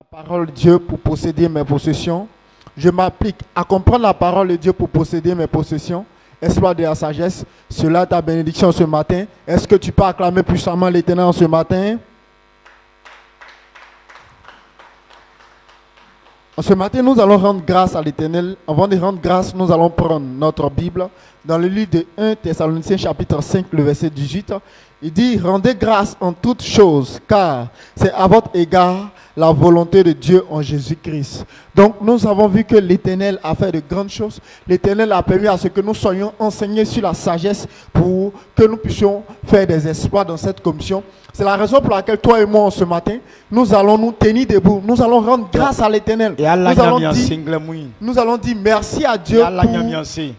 Parole de Dieu pour posséder mes possessions. Je m'applique à comprendre la parole de Dieu pour posséder mes possessions. Exploit de la sagesse. Cela est ta bénédiction ce matin. Est-ce que tu peux acclamer puissamment l'Éternel ce matin? Ce matin, nous allons rendre grâce à l'Éternel. Avant de rendre grâce, nous allons prendre notre Bible. Dans le livre de 1 Thessaloniciens chapitre 5, le verset 18, il dit « Rendez grâce en toutes choses, car c'est à votre égard la volonté de Dieu en Jésus-Christ. » Donc, nous avons vu que l'Éternel a fait de grandes choses. L'Éternel a permis à ce que nous soyons enseignés sur la sagesse pour que nous puissions faire des exploits dans cette commission. C'est la raison pour laquelle toi et moi, ce matin, nous allons nous tenir debout. Nous allons rendre grâce à l'Éternel. Nous allons dire merci à Dieu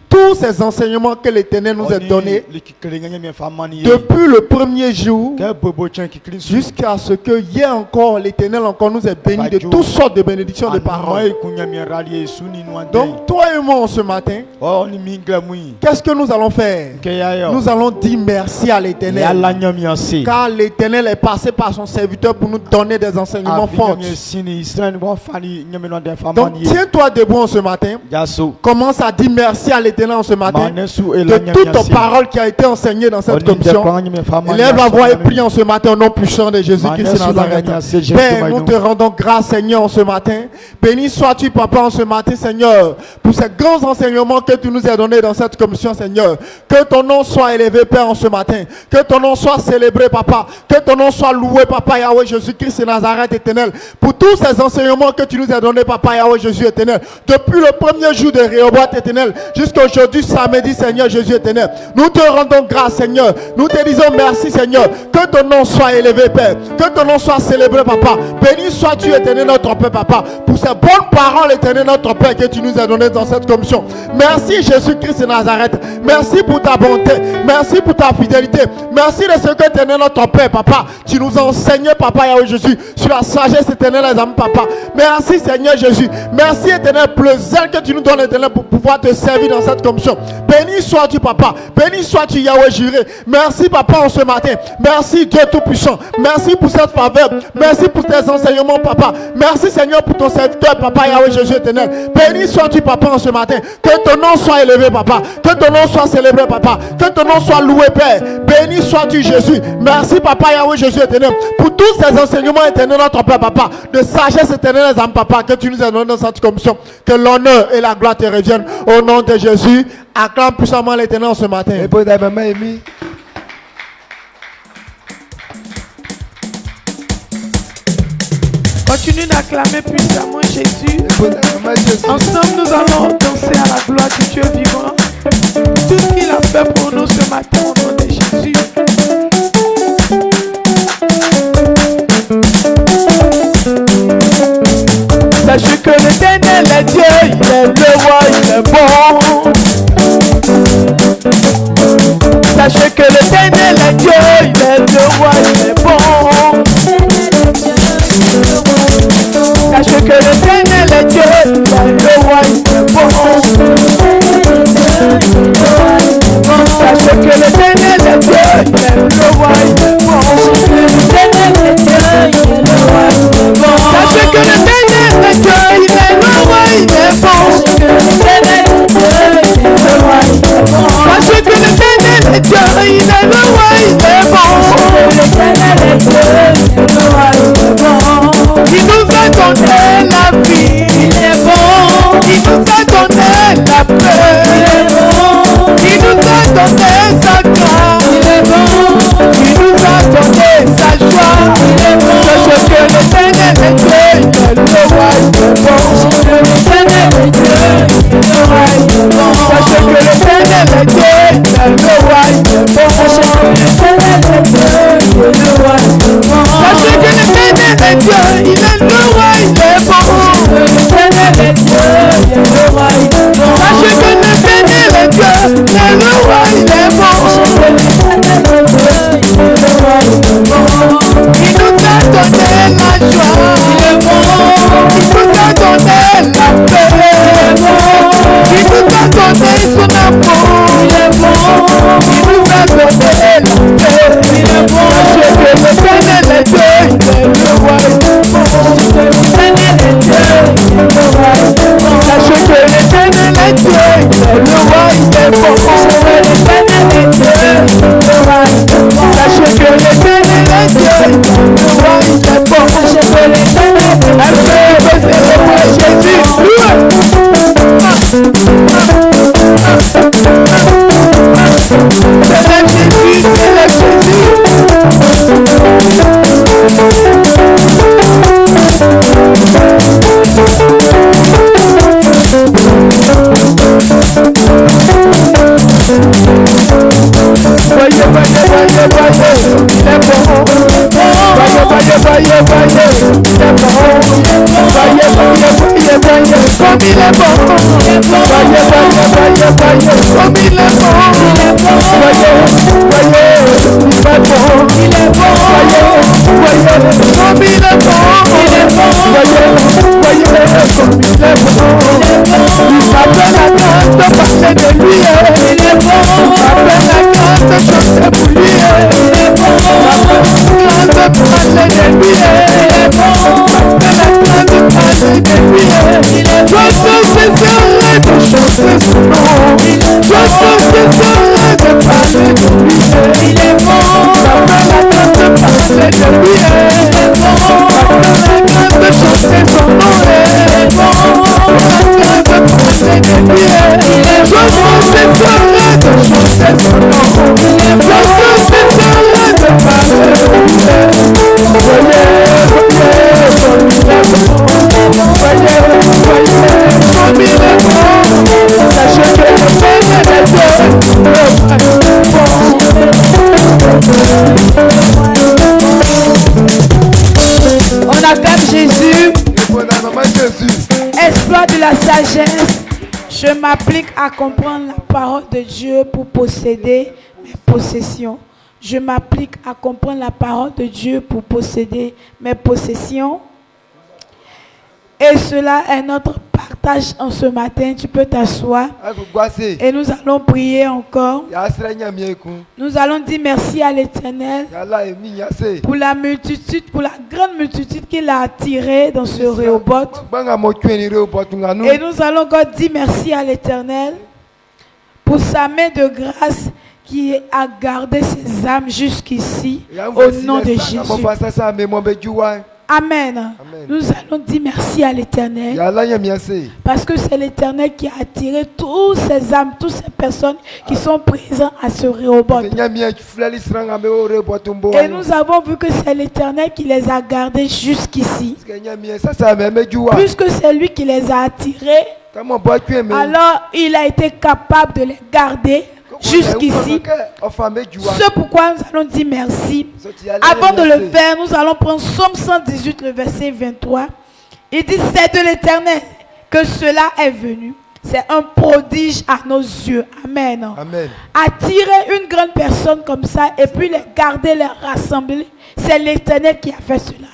pour tous ces enseignements que l'Éternel nous a donnés depuis le premier jour jusqu'à ce que hier encore, l'Éternel encore nous ait bénis de toutes sortes de bénédictions de paroles. Donc, toi et moi, ce matin, qu'est-ce que nous allons faire? Nous allons dire merci à l'Éternel. Car l'Éternel est passé par son serviteur pour nous donner des enseignements forts. Donc, tiens-toi debout ce matin. Commence à dire merci à l'Éternel ce matin de toute parole qui a été enseignée dans cette commission. Élève la voix et prie en ce matin au nom puissant de Jésus-Christ de Nazareth. Père, nous te rendons grâce, Seigneur, en ce matin. Béni sois-tu, Papa, en ce matin, Seigneur, pour ces grands enseignements que tu nous as donnés dans cette commission, Seigneur. Que ton nom soit élevé, Père, en ce matin. Que ton nom soit célébré, Papa. Que ton nom soit loué, Papa Yahweh Jésus-Christ de Nazareth, éternel. Pour tous ces enseignements que tu nous as donnés, Papa Yahweh Jésus, éternel. Depuis le premier jour de Rehoboth, éternel, jusqu'à aujourd'hui, samedi, Seigneur Jésus, éternel. Nous te rendons grâce, Seigneur. Nous te disons merci, Seigneur. Que ton nom soit élevé, Père. Que ton nom soit célébré, Papa. Béni sois-tu, éternel, notre Père, Papa. Pour ces bonnes paroles, éternel, notre Père, que tu nous as données dans cette commission. Merci, Jésus-Christ de Nazareth. Merci pour ta bonté. Merci pour ta fidélité. Merci de ce que, éternel, notre Père, Papa. Tu nous as enseigné, Papa Yahweh Jésus, sur la sagesse éternelle, les amis, Papa. Merci, Seigneur Jésus. Merci, éternel, pour le zèle que tu nous donnes, éternel, pour pouvoir te servir dans cette commission. Béni sois-tu, Papa. Béni sois-tu, Yahweh juré. Merci, Papa, en ce matin. Merci, Dieu Tout-Puissant. Merci pour cette faveur. Merci pour tes enseignements, Papa. Merci, Seigneur, pour ton serviteur, Papa Yahweh Jésus éternel. Béni sois-tu, Papa, en ce matin. Que ton nom soit élevé, Papa. Que ton nom soit célébré, Papa. Que ton nom soit loué, Père. Béni sois-tu, Jésus. Merci, Papa Yahweh Jésus éternel, pour tous ces enseignements éternels, notre Père, Papa, de sagesse éternelle, les âmes, Papa, que tu nous as donné dans cette commission. Que l'honneur et la gloire te reviennent au nom de Jésus. Acclame puissamment l'Éternel ce matin. Continue d'acclamer puissamment Jésus. Ensemble, nous allons danser à la gloire du Dieu vivant. Tout ce qu'il a fait pour nous ce matin au nom de Jésus. Sachez que l'Éternel est Dieu, il est le roi, il est bon. Sachez que l'Éternel est Dieu, il est le roi, il est bon. Sachez que l'Éternel est Dieu, il est le roi, il est bon. Sachez que l'Éternel est Dieu, il est le roi, il est bon. Sachez que l'Éternel est Dieu, il est le roi, il est bon. Sachez que l'Éternel est Dieu, il est le roi, il est bon. Il nous a donné la vie, il est bon. Il nous a donné la paix, il est bon. Il nous a donné sa gloire, il est bon. Il nous a donné sa joie, il est bon. Sachez que l'Éternel est Dieu, il est le roi, il est bon. L'Éternel est Dieu, il est le roi, il est bon. Sachez que l'Éternel est Dieu, il est le roi, il est bon. Sachez que l'Éternel est Dieu, il est le roi, il est bon. Sachez que l'Éternel est Dieu, il est le roi, il est bon. L'Éternel est Dieu, il est le roi, il est bon. Sachez que l'Éternel est Dieu, il est le roi, il est bon. Il nous a donné la joie, il est bon. Il nous a donné la paix, il est bon. Il nous a donné son amour, il est bon. Il nous On acclame Jésus. Exploit de la sagesse. Je m'applique à comprendre la parole de Dieu pour posséder mes possessions. Je m'applique à comprendre la parole de Dieu pour posséder mes possessions. Et cela est notre partage en ce matin. Tu peux t'asseoir. Et nous allons prier encore. Nous allons dire merci à l'Éternel pour la multitude, pour la grande multitude qu'il a attirée dans ce Rehoboth. Et nous allons encore dire merci à l'Éternel pour sa main de grâce qui a gardé ses âmes jusqu'ici au nom de Jésus. Amen. Amen. Nous allons dire merci à l'Éternel parce que c'est l'Éternel qui a attiré toutes ces âmes, toutes ces personnes qui sont présentes à ce Rehoboth. Et nous avons vu que c'est l'Éternel qui les a gardés jusqu'ici. Puisque c'est lui qui les a attirés, alors il a été capable de les garder jusqu'ici. C'est pourquoi nous allons dire merci. Avant de le faire, nous allons prendre Somme 118, le verset 23. Il dit, c'est de l'Éternel que cela est venu. C'est un prodige à nos yeux. Amen. Amen. Attirer une grande personne comme ça et puis les garder, les rassembler, c'est l'Éternel qui a fait cela.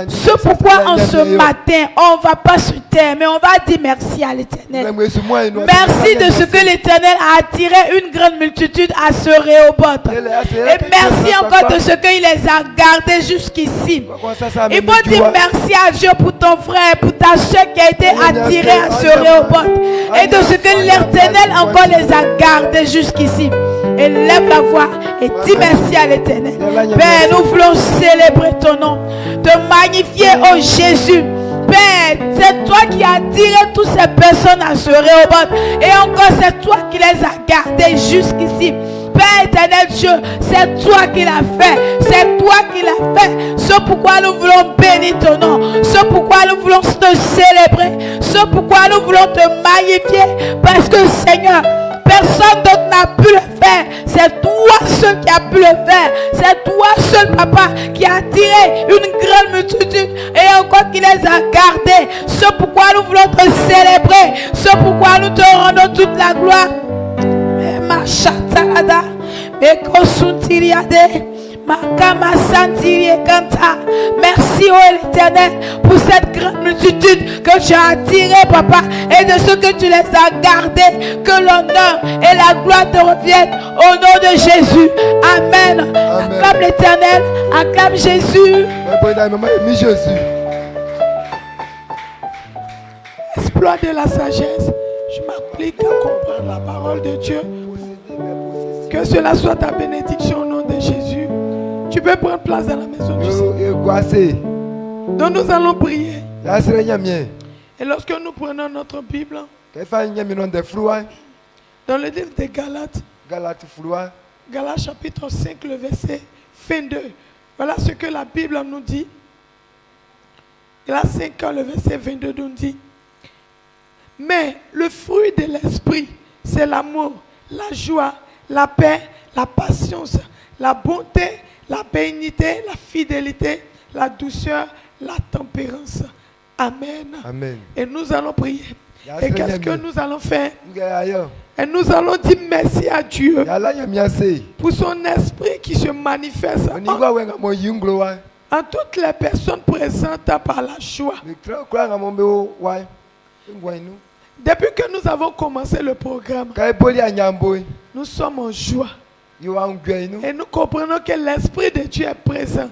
C'est pourquoi en ce matin, on ne va pas se taire, mais on va dire merci à l'Éternel. Merci de ce que l'Éternel a attiré une grande multitude à ce Rehoboth. Et merci encore de ce qu'il les a gardés jusqu'ici. Il faut dire merci à Dieu pour ton frère, pour ta soeur qui a été attirée à ce Rehoboth. Et de ce que l'Éternel encore les a gardés jusqu'ici. Et lève la voix et dis merci à l'Éternel. Père, nous voulons célébrer ton nom, te magnifier, oh Jésus. Père, c'est toi qui as attiré toutes ces personnes à ce Rehoboth. Et encore, c'est toi qui les as gardées jusqu'ici. Père éternel Dieu, c'est toi qui l'as fait. C'est toi qui l'as fait. C'est pourquoi nous voulons bénir ton nom. C'est pourquoi nous voulons te célébrer. C'est pourquoi nous voulons te magnifier. Parce que Seigneur, personne d'autre n'a pu le faire. C'est toi seul qui as pu le faire. C'est toi seul, Papa, qui a attiré une grande multitude et encore qui les a gardés. C'est pourquoi nous voulons te célébrer. C'est pourquoi nous te rendons toute la gloire. Ma chatalada, me kosuntiriade. Merci, oh l'Éternel, pour cette grande multitude que tu as attirée, Papa, et de ce que tu les as gardés. Que l'honneur et la gloire te reviennent au nom de Jésus. Amen. Acclame l'Éternel, acclame Jésus. Exploit de la sagesse. Je m'applique à comprendre la parole de Dieu. Que cela soit ta bénédiction au nom de Jésus. Tu peux prendre place dans la maison du Seigneur. Donc nous allons prier. Et lorsque nous prenons notre Bible, dans le livre des Galates, Galates chapitre 5, le verset 22. Voilà ce que la Bible nous dit. Galates 5, le verset 22 nous dit. Mais le fruit de l'esprit, c'est l'amour, la joie, la paix, la patience, la bonté, la bénignité, la fidélité, la douceur, la tempérance. Amen. Amen. Et nous allons prier. Et qu'est-ce que nous allons faire? Et nous allons dire merci à Dieu pour son esprit qui se manifeste en toutes les personnes présentes par la joie. Depuis que nous avons commencé le programme, nous sommes en joie. Et nous comprenons que l'Esprit de Dieu est présent.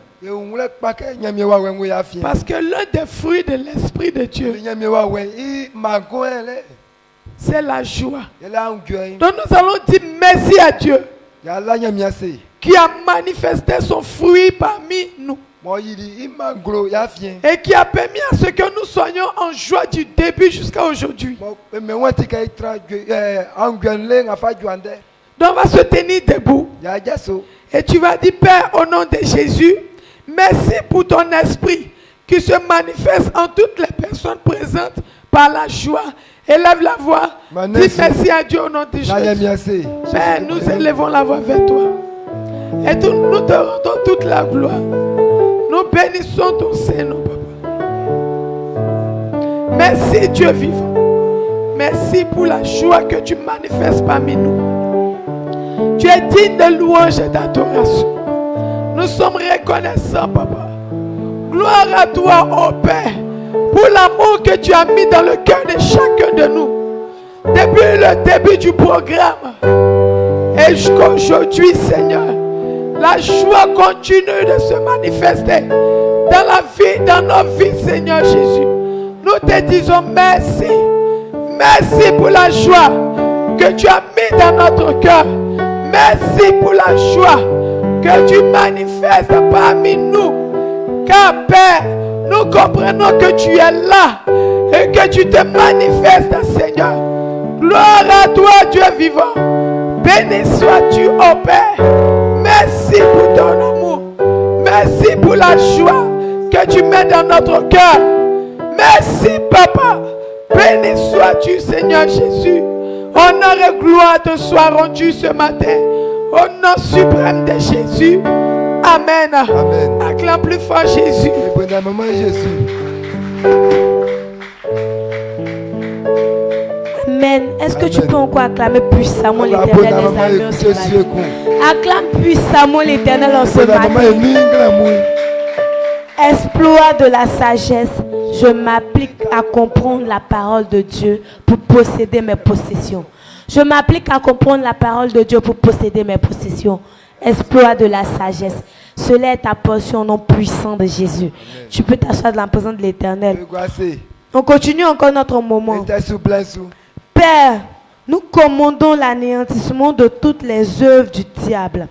Parce que l'un des fruits de l'Esprit de Dieu, c'est la joie. Donc nous allons dire merci à Dieu qui a manifesté son fruit parmi nous. Et qui a permis à ce que nous soyons en joie du début jusqu'à aujourd'hui. Donc on va se tenir debout. Et tu vas dire, Père, au nom de Jésus, merci pour ton esprit qui se manifeste en toutes les personnes présentes par la joie. Élève la voix. Dis merci à Dieu au nom de Jésus. Père, nous élevons la voix vers toi. Et nous te rendons toute la gloire. Nous bénissons ton Seigneur, Papa. Merci Dieu vivant. Merci pour la joie que tu manifestes parmi nous. Tu es digne de louange et d'adoration. Nous sommes reconnaissants, Papa. Gloire à toi, ô Père, pour l'amour que tu as mis dans le cœur de chacun de nous. Depuis le début du programme et jusqu'à aujourd'hui, Seigneur, la joie continue de se manifester dans la vie, dans nos vies, Seigneur Jésus. Nous te disons merci. Merci pour la joie que tu as mis dans notre cœur. Merci pour la joie que tu manifestes parmi nous. Car Père, nous comprenons que tu es là et que tu te manifestes, Seigneur. Gloire à toi, Dieu vivant. Béni sois-tu, ô Père. Merci pour ton amour. Merci pour la joie que tu mets dans notre cœur. Merci, Papa. Béni sois-tu, Seigneur Jésus. Honneur et gloire te soient rendus ce matin. Au nom suprême de Jésus. Amen. Amen. Acclame plus fort Jésus. Amen. Est-ce que tu peux encore acclamer puissamment l'Éternel des armées en ce matin? Acclame puissamment l'Éternel en ce matin. Exploit de la sagesse. Je m'applique à comprendre la parole de Dieu pour posséder mes possessions. Je m'applique à comprendre la parole de Dieu pour posséder mes possessions. Exploit de la sagesse. Cela est ta portion au nom puissant de Jésus. Amen. Tu peux t'asseoir dans la présence de l'Éternel. On continue encore notre moment. Père, nous commandons l'anéantissement de toutes les œuvres du diable,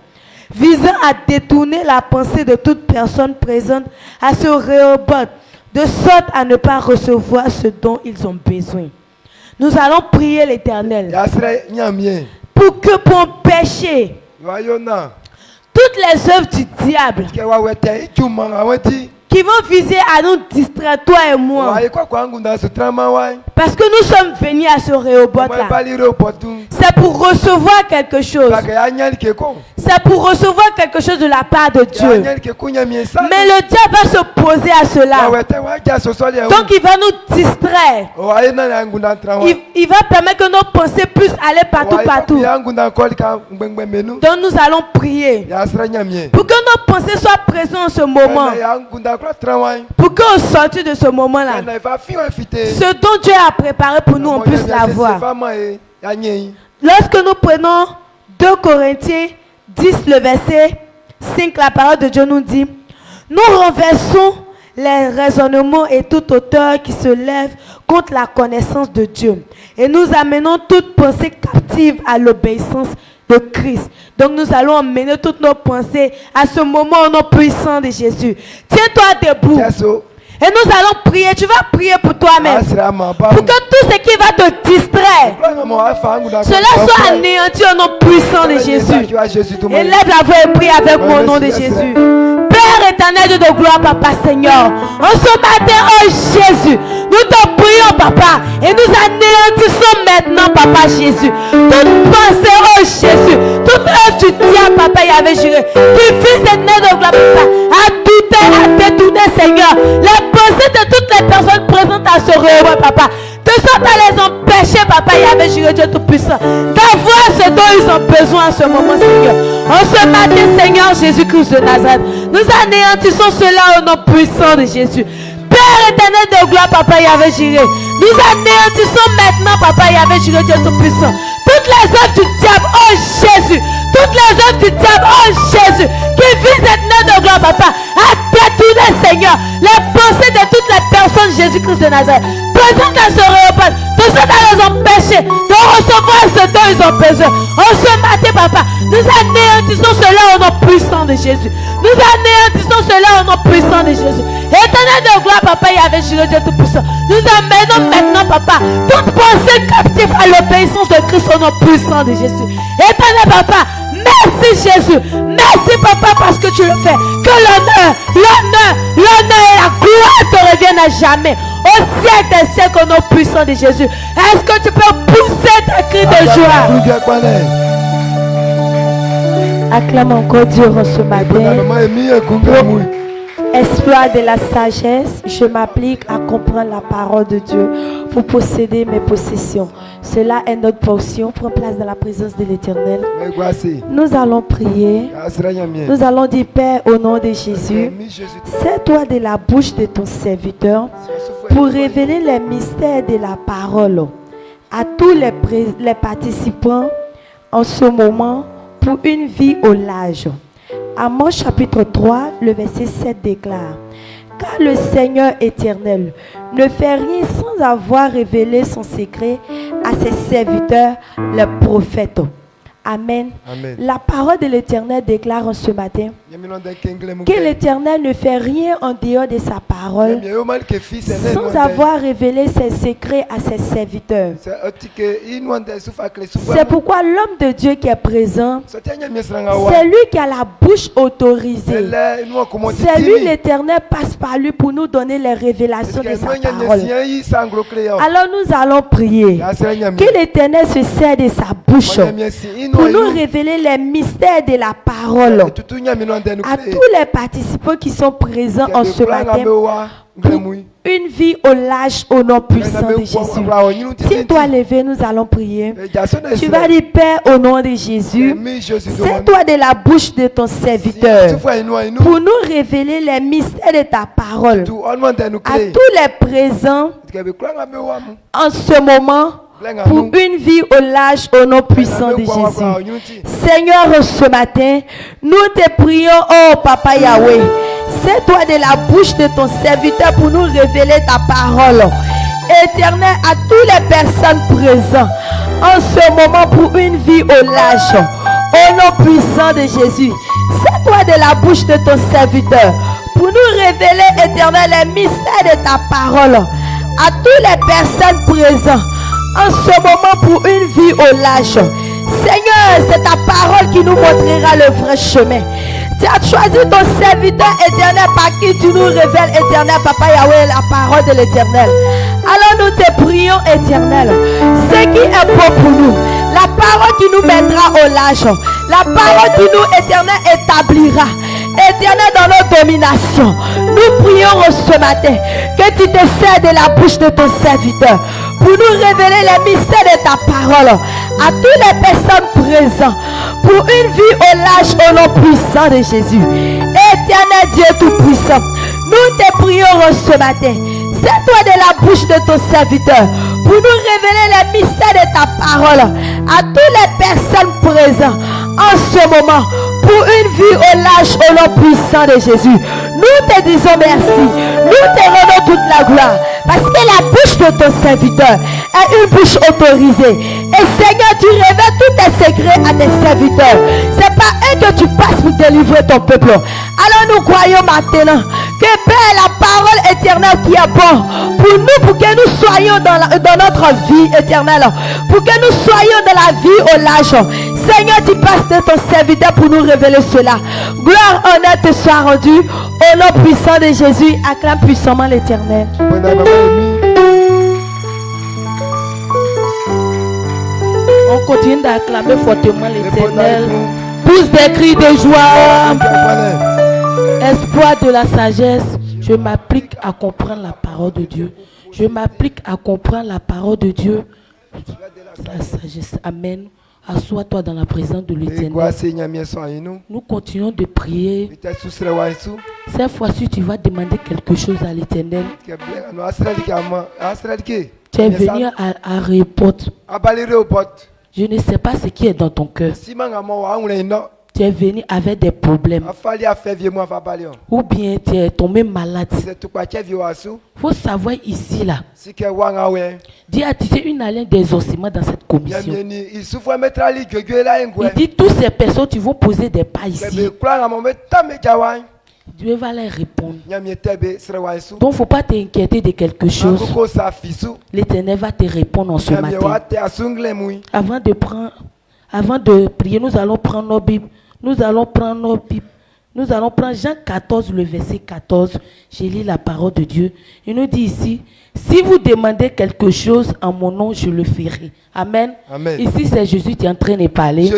visant à détourner la pensée de toute personne présente à ce Rehoboth, de sorte à ne pas recevoir ce dont ils ont besoin. Nous allons prier l'Éternel pour que pour empêcher toutes les œuvres du diable qui vont viser à nous distraire, toi et moi. Parce que nous sommes venus à ce Rehoboth-là. C'est pour recevoir quelque chose. C'est pour recevoir quelque chose de la part de Dieu. Mais le diable va s'opposer à cela. Donc il va nous distraire. Il va permettre que nos pensées puissent aller partout. Donc nous allons prier pour que nos pensées soient présentes en ce moment. Pour qu'au sortir de ce moment-là, ce dont Dieu a préparé pour nous, on puisse l'avoir. Lorsque nous prenons 2 Corinthiens 10, le verset 5, la parole de Dieu nous dit: nous renversons les raisonnements et toute hauteur qui se lève contre la connaissance de Dieu. Et nous amenons toute pensée captive à l'obéissance de Christ. Donc nous allons emmener toutes nos pensées à ce moment au nom puissant de Jésus. Tiens-toi debout Et nous allons prier. Tu vas prier pour toi-même. Pour que tout ce qui va te distraire, cela soit anéanti au nom puissant de Jésus. Élève la voix et prie avec mon nom de Jésus. Père éternel de gloire, Papa Seigneur, en ce matin, oh Jésus, nous te prions, Papa, et nous anéantissons maintenant, Papa Jésus, toute pensée, oh Jésus, toute œuvre du diable, Papa Yahvé Jireh, qui vise l'éternel de gloire, Papa, à douter, à détourner, Seigneur, les pensées de toutes les personnes présentes à ce repas, Papa, de sorte à les empêcher, Papa Yahvé Jireh, Dieu Tout-Puissant, d'avoir ce dont ils ont besoin en ce moment, Seigneur. En ce matin, Seigneur Jésus-Christ de Nazareth, nous anéantissons cela au nom puissant de Jésus. Père éternel de gloire, Papa Yahvé Jireh, nous anéantissons maintenant, Papa Yahvé Jireh, Dieu Tout-Puissant, toutes les œuvres du diable, oh Jésus, toutes les œuvres du diable, oh Jésus, qui visent l'éternel de gloire, Papa, à détourner, Seigneur, les pensées de toutes les personnes, Jésus-Christ de Nazareth, présentes à ce repas, de sorte à les empêcher de recevoir ce dont ils ont besoin. En ce matin, Papa, nous anéantissons cela au nom puissant de Jésus. Nous anéantissons cela au nom puissant de Jésus. Éternel de gloire, Papa, Yahvé Jireh, Dieu Tout-Puissant, nous amenons maintenant, Papa, toute pensée captive à l'obéissance de Christ au nom puissant de Jésus. Éternel Papa, merci Jésus. Merci Papa parce que tu le fais. Que l'honneur et la gloire te reviennent à jamais. Au siècle des siècles au nom puissant de Jésus. Est-ce que tu peux pousser tes cris de joie? Acclame encore Dieu en ce matin. Exploit de la sagesse, je m'applique à comprendre la parole de Dieu pour posséder mes possessions. Cela est notre portion. Prends place dans la présence de l'Éternel. Nous allons prier. Nous allons dire, Père, au nom de Jésus, sers-toi de la bouche de ton serviteur pour révéler les mystères de la parole à tous les participants en ce moment pour une vie au large. Amos chapitre 3, le verset 7 déclare: car le Seigneur éternel ne fait rien sans avoir révélé son secret à ses serviteurs, les prophètes. Amen. Amen. La parole de l'Éternel déclare en ce matin que l'Éternel ne fait rien en dehors de sa parole sans avoir révélé ses secrets à ses serviteurs. C'est pourquoi l'homme de Dieu qui est présent, c'est lui qui a la bouche autorisée. C'est lui, l'Éternel passe par lui pour nous donner les révélations de sa parole. Alors nous allons prier que l'Éternel se sert de sa bouche pour nous révéler les mystères de la parole à tous les participants qui sont présents en ce matin pour une vie au large au nom puissant de Jésus. Tiens-toi levé, nous allons prier. Tu vas dire, Père, au nom de Jésus, sers-toi de la bouche de ton serviteur pour nous révéler les mystères de ta parole à tous les présents en ce moment pour une vie au large au nom puissant de Jésus. Seigneur, ce matin, nous te prions, oh Papa Yahweh, sers-toi de la bouche de ton serviteur pour nous révéler ta parole. Éternel, à toutes les personnes présentes en ce moment pour une vie au large, au nom puissant de Jésus. Sers-toi de la bouche de ton serviteur pour nous révéler, Éternel, les mystères de ta parole à toutes les personnes présentes en ce moment pour une vie au large. Seigneur, c'est ta parole qui nous montrera le vrai chemin. Tu as choisi ton serviteur éternel par qui tu nous révèles, éternel Papa Yahweh, la parole de l'éternel. Alors nous te prions, éternel, ce qui est bon pour nous, la parole qui nous mettra au large, la parole qui nous, éternel, établira, éternel, dans nos dominations. Nous prions ce matin que tu te sers de la bouche de ton serviteur pour nous révéler les mystères de ta parole à toutes les personnes présentes pour une vie au large au nom puissant de Jésus. Éternel Dieu Tout-Puissant, nous te prions ce matin. Sers-toi de la bouche de ton serviteur pour nous révéler les mystères de ta parole à toutes les personnes présentes en ce moment pour une vie au large au nom puissant de Jésus. Nous te disons merci. Nous te rendons toute la gloire parce que la bouche de ton serviteur est une bouche autorisée. Et Seigneur, tu révèles tous tes secrets à tes serviteurs. C'est pas eux que tu passes pour délivrer ton peuple. Alors nous croyons maintenant que Père, la parole éternelle qui est bon pour nous, pour que nous soyons dans notre vie éternelle, pour que nous soyons dans la vie au large. Seigneur, tu passes de ton serviteur pour nous révéler cela. Gloire, honneur te soit rendu. Au nom puissant de Jésus, acclame puissamment l'Éternel. On continue d'acclamer fortement l'Éternel. Pousse des cris de joie. Espoir de la sagesse. Je m'applique à comprendre la parole de Dieu. Je m'applique à comprendre la parole de Dieu. La sagesse. Amen. Assois-toi dans la présence de l'Éternel. Nous continuons de prier. Cette fois-ci, tu vas demander quelque chose à l'Éternel. Tu es venu à répondre. Je ne sais pas ce qui est dans ton cœur. Tu es venu avec des problèmes. Ou bien tu es tombé malade. Il faut savoir ici là. Dieu a tissé une alliance d'exaucement dans cette commission. Il dit toutes ces personnes qui vont poser des pas ici. Dieu va leur répondre. Donc il ne faut pas t'inquiéter de quelque chose. L'Éternel va te répondre en ce matin. Avant de prier, nous allons prendre nos Bibles. Nous allons prendre Jean 14, le verset 14. Je lis la parole de Dieu. Il nous dit ici, si vous demandez quelque chose en mon nom, je le ferai. Amen. Amen. Ici, c'est Jésus qui est en train de parler.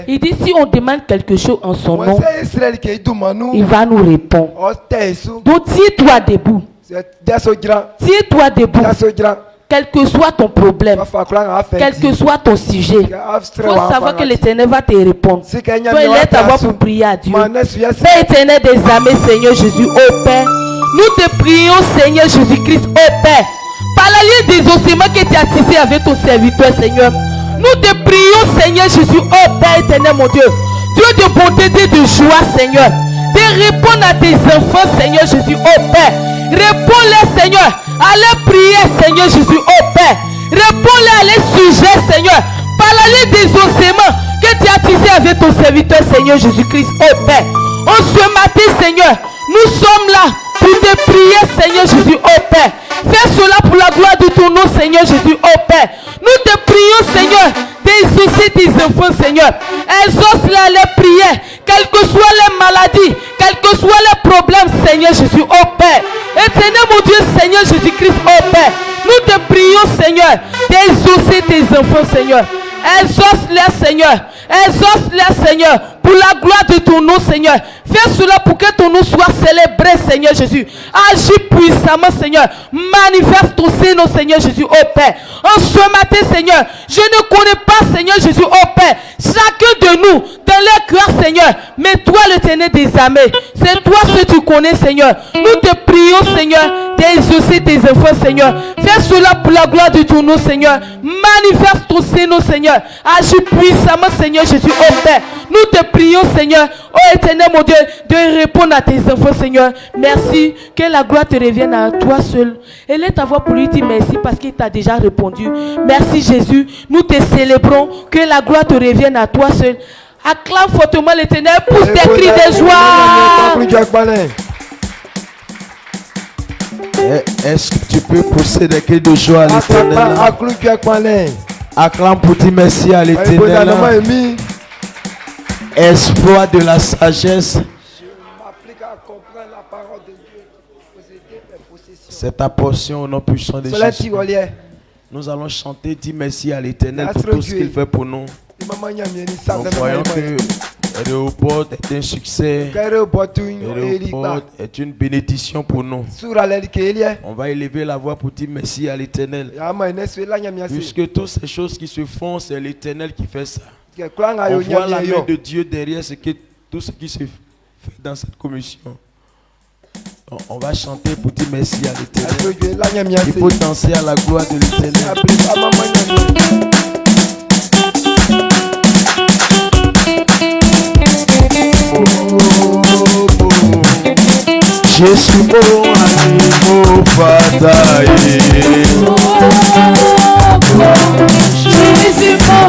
Il dit, si on demande quelque chose en son nom, il va nous répondre. Donc, tiens-toi debout. Tiens-toi debout. Quel que soit ton problème, quel que soit ton sujet, il faut savoir que l'Éternel va te répondre. Tu dois aller t'avoir pour prier à Dieu. Père éternel des armées, Seigneur Jésus, ô Père, nous te prions, Seigneur Jésus-Christ, ô Père, par la ligne des ossements que tu as tissé avec ton serviteur, Seigneur. Nous te prions, Seigneur Jésus, ô Père éternel, mon Dieu, Dieu de bonté et de joie, Seigneur, de répondre à tes enfants, Seigneur Jésus, ô Père. Réponds-les, Seigneur, à les prières, Seigneur Jésus, ô Père. Réponds-les à les sujets, Seigneur, par la ligne des ossements que tu as tissé avec ton serviteur, Seigneur Jésus-Christ, ô Père. En ce matin, Seigneur, nous sommes là pour te prier, Seigneur Jésus, ô Père. Fais cela pour la gloire de ton nom, Seigneur Jésus, ô Père. Nous te prions, Seigneur, d'exaucer tes enfants, Seigneur. Exauce-les les prières, quelles que soient les maladies, quels que soient les problèmes, Seigneur Jésus, ô Père. Éternel mon Dieu, Seigneur Jésus-Christ, ô Père. Nous te prions, Seigneur, d'exaucer tes enfants, Seigneur. Exauce-les, Seigneur. Exauce-les, Seigneur, pour la gloire de ton nom, Seigneur. Fais cela pour que ton nom soit célébré, Seigneur Jésus. Agis puissamment, Seigneur. Manifeste ton Seigneur, Seigneur Jésus, ô Père. En ce matin, Seigneur, je ne connais pas, Seigneur Jésus, ô Père, chacun de nous, dans leur cœur, Seigneur. Mais toi, l'Éternel des armées, c'est toi ce que tu connais, Seigneur. Nous te prions, Seigneur, d'exaucer tes enfants, Seigneur. Fais cela pour la gloire de ton nom, Seigneur. Manifeste ton Seigneur, Seigneur. Agis puissamment, Seigneur Jésus, ô Père. Nous te prions, Seigneur, ô Éternel, mon Dieu, de répondre à tes enfants, Seigneur. Merci, que la gloire te revienne à toi seul. Et laisse ta voix pour lui dire merci parce qu'il t'a déjà répondu. Merci, Jésus. Nous te célébrons. Que la gloire te revienne à toi seul. Acclame fortement l'Éternel. Pousse des cris de joie. Est-ce que tu peux pousser des cris de joie à l'Éternel? Acclame pour dire merci à l'Éternel. Espoir de la sagesse. C'est ta portion au nom puissant de Jésus. Nous allons chanter, dire merci à l'Éternel pour tout ce qu'il fait pour nous. Nous voyons que Réhoboth est un succès. Réhoboth est une bénédiction pour nous. On va élever la voix pour dire merci à l'Éternel. Puisque toutes ces choses qui se font, c'est l'Éternel qui fait ça. On voit la main de Dieu derrière tout ce qui se fait dans cette commission. Donc, on va chanter pour dire merci à l'Éternel. Il faut danser à la gloire de l'Éternel. Je suis bon animal bataille. Je suis bon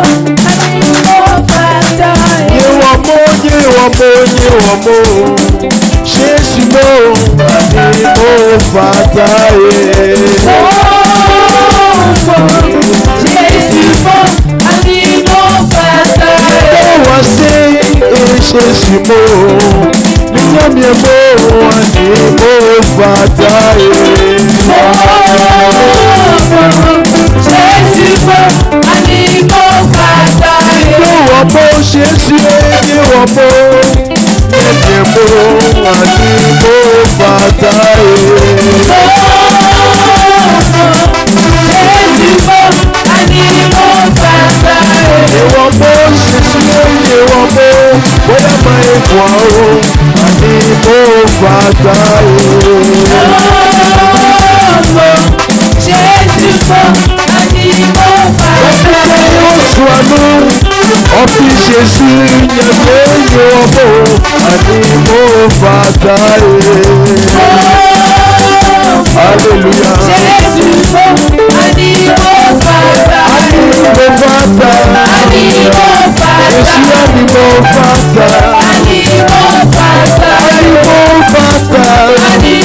animal bataille. Jésus mo animo fataye. Jésus mo animo fataye. Wase Jésus mo minyamye mo animo fataye. Jésus mo animo fataye. Wapo Jésus ni wapo minyamye mo animo fataye. Jésus mo animo fataye. Wapo Jésus ni wapo boya mai kwao animo fataye. Jésus mo animo fataye. Opi Jésus nyame yobo animo fataye. Alléluia. Jésus mo animo fataye. Animo fataye. Animo fataye.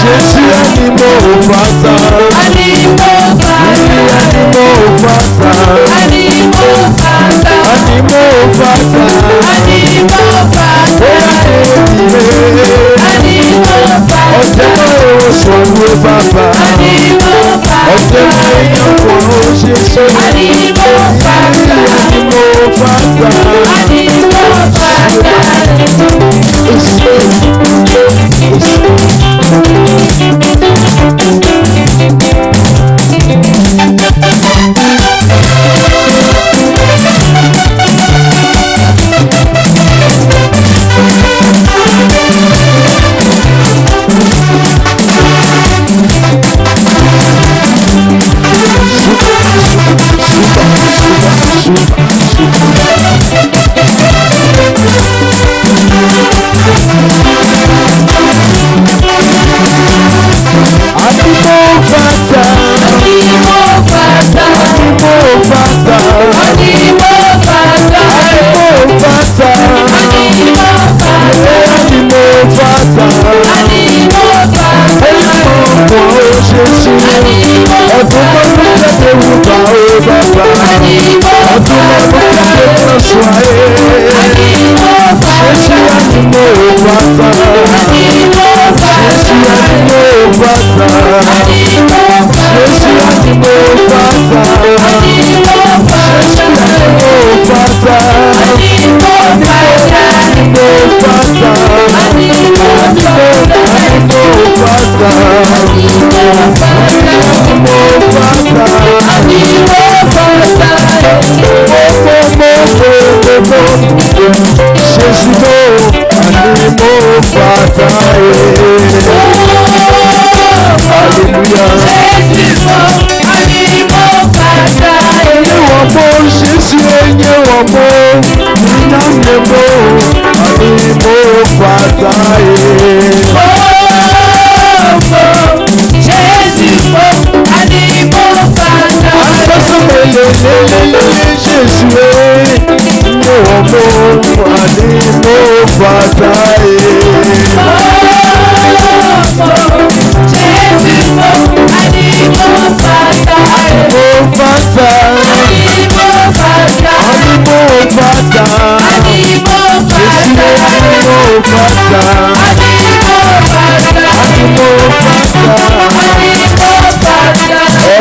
Jésus animo fataye. Animo fataye. Animo fataye. Animo fataye. Jésus animo fataye. Animo fataye. Animo fataye. Animo fataye. Animo fataye. Animo fataye. Animo fataye. Sọ̀rọ̀ bàbá, ọ̀sẹ̀ mẹ́yìn kò ṣe sọ. Animo fataye. Animo fataye. Animo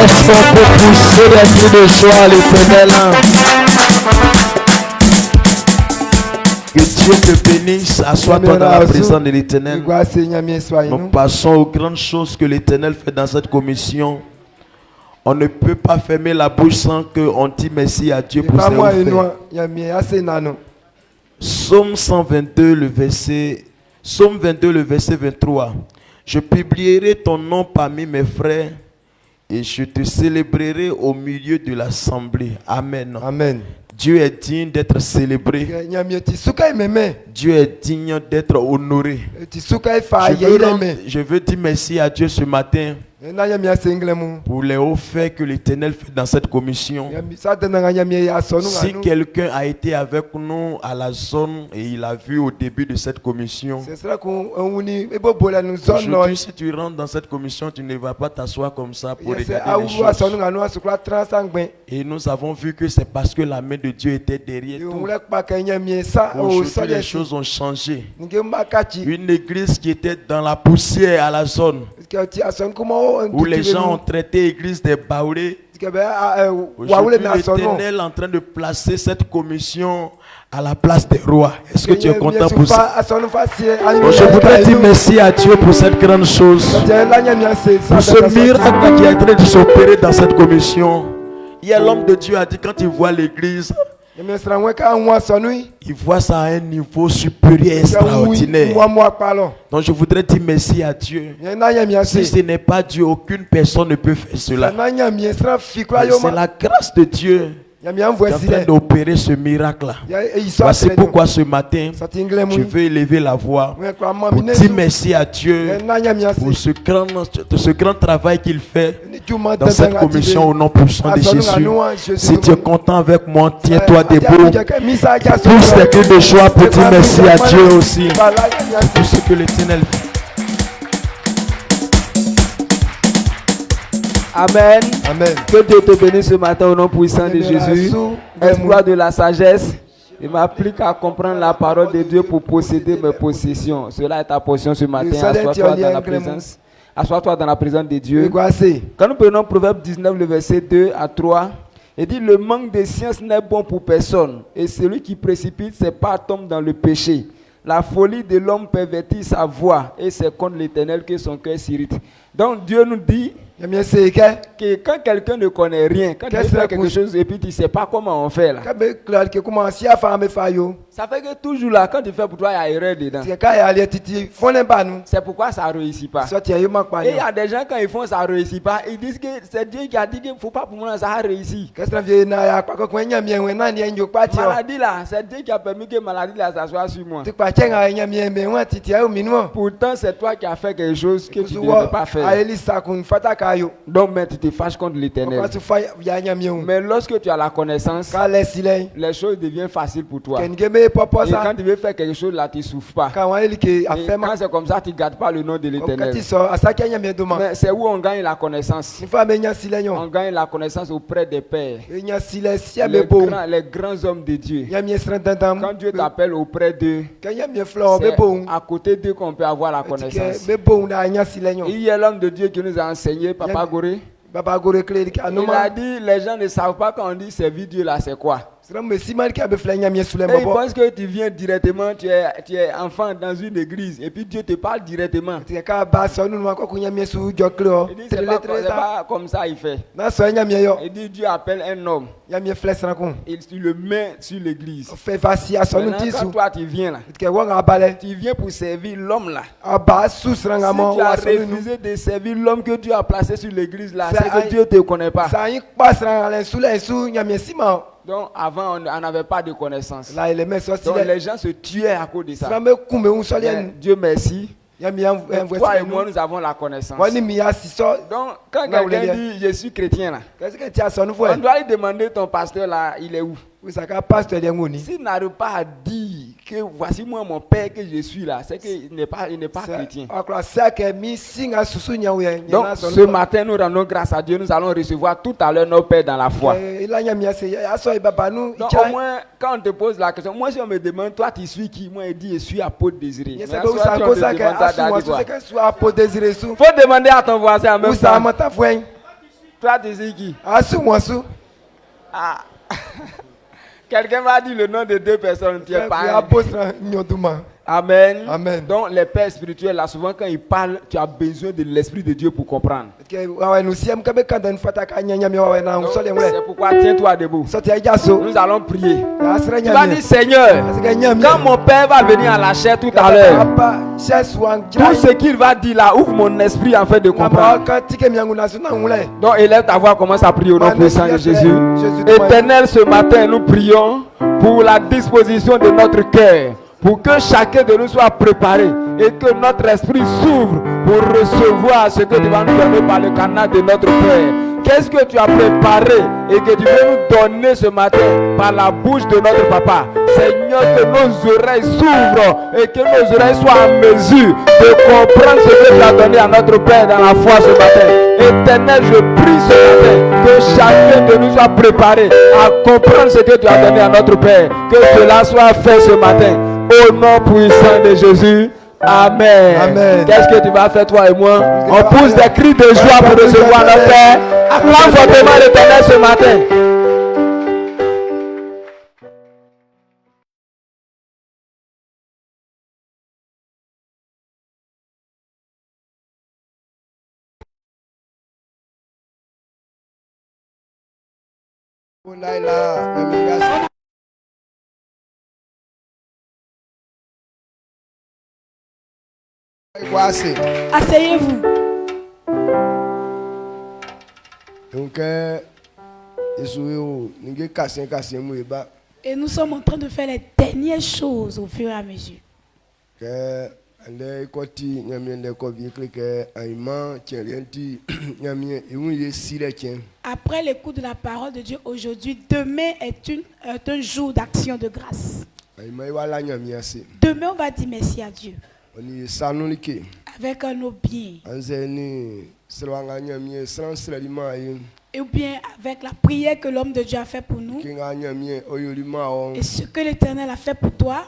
Est-ce qu'on peut pousser des cris de joie à l'Éternel? Que Dieu te bénisse. Assois-toi dans la présence de l'Éternel. Nous passons aux grandes choses que l'Éternel fait dans cette commission. On ne peut pas fermer la bouche sans qu'on dise merci à Dieu pour ses offres. Psaume 122, le verset, Psaume 22, le verset 23. Je publierai ton nom parmi mes frères et je te célébrerai au milieu de l'assemblée. Amen. Amen. Dieu est digne d'être célébré. Dieu est digne d'être honoré. Je veux dire merci à Dieu ce matin pour les hauts faits que l'Éternel fait dans cette commission. Si quelqu'un a été avec nous à la zone et il a vu au début de cette commission, aujourd'hui, si tu rentres dans cette commission, tu ne vas pas t'asseoir comme ça pour regarder les choses. Et nous avons vu que c'est parce que la main de Dieu était derrière tout. Aujourd'hui, les choses ont changé. Une église qui était dans la poussière à la zone, où les gens ont traité l'église des baoulés. Aujourd'hui, l'Éternel est en train de placer cette commission à la place des rois. Est-ce que tu es content pour ça? Je voudrais dire merci à Dieu pour cette grande chose, pour ce miracle qui est en train de s'opérer dans cette commission. Hier, l'homme de Dieu a dit, quand il voit l'église, il voit ça à un niveau supérieur, extraordinaire. Donc je voudrais dire merci à Dieu. Si ce n'est pas Dieu, aucune personne ne peut faire cela. C'est la grâce de Dieu qui est en train d'opérer ce miracle-là. Voici pourquoi ce matin, je veux élever la voix pour dire merci à Dieu pour ce grand travail qu'il fait dans cette commission au nom puissant de Jésus. Si tu es content avec moi, tiens-toi debout. Pousse tes cris de joie pour dire merci à Dieu aussi pour ce que l'Éternel fait. Amen. Amen. Que Dieu te bénisse ce matin au nom puissant de Jésus. Espoir de la sagesse. Il m'applique à comprendre la parole de Dieu pour posséder mes possessions. Cela est ta portion ce matin. Assois-toi dans la présence. Assois-toi dans la présence de Dieu. Quand nous prenons Proverbe 19, le verset 2 à 3, il dit: le manque de science n'est bon pour personne, et celui qui précipite ses pas tombe dans le péché. La folie de l'homme pervertit sa voix, et c'est contre l'Éternel que son cœur s'irrite. Donc Dieu nous dit que quand quelqu'un ne connaît rien, quand il fait quelque chose et puis tu ne sais pas comment on fait là, ça fait que toujours là, quand tu fais pour toi, il y a erreur dedans. C'est pourquoi ça ne réussit pas. Et il y a des gens, quand ils font ça ne réussit pas, ils disent que c'est Dieu qui a dit qu'il ne faut pas pour moi ça a réussi. Maladie là, c'est Dieu qui a permis que maladie là s'assoie sur moi. Pourtant c'est toi qui as fait quelque chose que tu ne devais pas faire. Donc mais tu te fâches contre l'Éternel. Mais lorsque tu as la connaissance, les choses deviennent faciles pour toi. Et quand tu veux faire quelque chose là, tu ne souffres pas. Et quand c'est comme ça, tu ne gardes pas le nom de l'Éternel. Mais c'est où on gagne la connaissance. On gagne la connaissance auprès des pères, les grands hommes de Dieu. Quand Dieu t'appelle auprès d'eux, c'est à côté d'eux qu'on peut avoir la connaissance. Il y a l'homme de Dieu qui nous a enseigné, Papa Goré. Il a dit, les gens ne savent pas quand on dit servir Dieu là, c'est quoi. Et ils pensent que tu viens directement, tu es enfant dans une église et puis Dieu te parle directement. Il dit, c'est pas comme ça il fait. Il dit, Dieu appelle un homme. Il le met sur l'église. Maintenant, quand toi tu viens là, tu viens pour servir l'homme là. Si tu as refusé de servir l'homme que Dieu a placé sur l'église là, c'est que Dieu ne te connaît pas. Donc avant on n'avait pas de connaissance. Donc les gens se tuaient à cause de ça. Dieu merci. Toi et moi nous avons la connaissance. Donc quand quelqu'un dit je suis chrétien là, on doit lui demander ton pasteur là, il est où? S'il n'arrive pas à dire que voici moi mon père que je suis là, c'est qu'il n'est pas chrétien. Donc ce matin nous rendons grâce à Dieu, nous allons recevoir tout à l'heure nos pères dans la foi. Donc au moins quand on te pose la question, moi si on me demande toi tu suis qui, moi je dis je suis apôtre Désiré. Il faut demander à ton voisin en même temps. Toi tu sais qui? Quelqu'un va dire le nom de deux personnes, tu es pareil. Amen. Amen. Donc les pères spirituels là, souvent quand ils parlent, tu as besoin de l'Esprit de Dieu pour comprendre. C'est pourquoi tiens-toi debout. Nous allons prier. Tu vas dire Seigneur, quand mon père va venir à la chair tout à l'heure, tout ce qu'il va dire là, ouvre mon esprit en fait de comprendre. Donc élève ta voix, commence à prier au nom puissant de Jésus. Éternel, ce matin nous prions pour la disposition de notre cœur. pour que chacun de nous soit préparé et que notre esprit s'ouvre pour recevoir ce que tu vas nous donner par le canal de notre Père. Qu'est-ce que tu as préparé et que tu veux nous donner ce matin par la bouche de notre Papa? Seigneur, que nos oreilles s'ouvrent et que nos oreilles soient en mesure de comprendre ce que tu as donné à notre Père dans la foi ce matin. Éternel, je prie ce matin que chacun de nous soit préparé à comprendre ce que tu as donné à notre Père. Que cela soit fait ce matin. Au nom puissant de Jésus. Amen. Amen. Qu'est-ce que tu vas faire toi et moi? On pousse des cris de joie pour recevoir notre Père. Acclame fortement l'Éternel ce matin. Asseyez-vous. Donc, et nous sommes en train de faire les dernières choses au fur et à mesure. Après l'écoute de la parole de Dieu aujourd'hui, demain est un jour d'action de grâce. Demain, on va dire merci à Dieu. Avec nos biens. Ou bien avec la prière que l'homme de Dieu a fait pour nous. Et ce que l'Éternel a fait pour toi.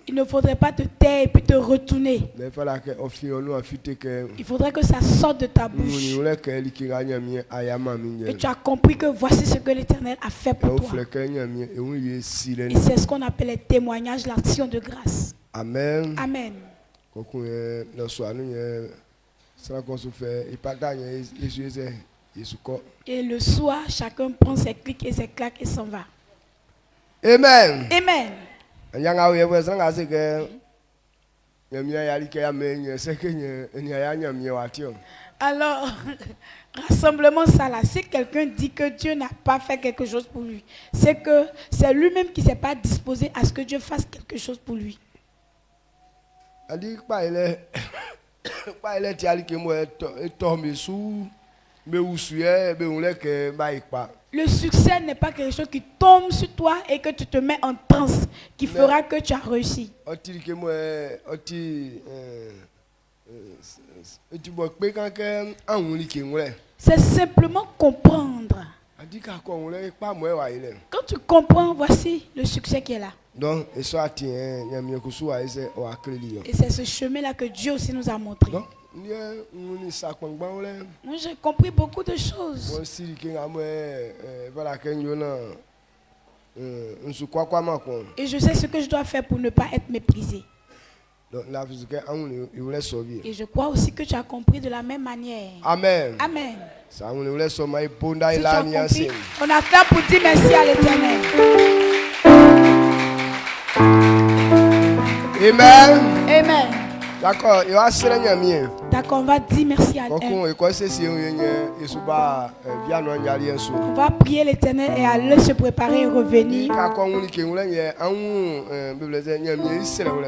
Il ne faudrait pas te taire et puis te retourner. Il faudrait que ça sorte de ta bouche. Et tu as compris que voici ce que l'Éternel a fait pour toi. Et c'est ce qu'on appelle les témoignages, l'action de grâce. Amen. Amen. Et le soir, chacun prend ses clics et ses claques et s'en va. Amen. Amen. Alors, rassemblement ça là, si quelqu'un dit que Dieu n'a pas fait quelque chose pour lui, c'est que c'est lui-même qui ne s'est pas disposé à ce que Dieu fasse quelque chose pour lui. Le succès n'est pas quelque chose qui tombe sur toi et que tu te mets en transe, qui fera que tu as réussi. C'est simplement comprendre. Quand tu comprends, voici le succès qui est là. Et c'est ce chemin-là que Dieu aussi nous a montré. Moi, j'ai compris beaucoup de choses. Et je sais ce que je dois faire pour ne pas être méprisé. Et je crois aussi que tu as compris de la même manière. Amen. Amen. Si tu as compris, on a fait pour dire merci à l'Éternel. Amen. Amen. D'accord, on va dire merci à Dieu. On va prier l'Éternel et aller se préparer et revenir.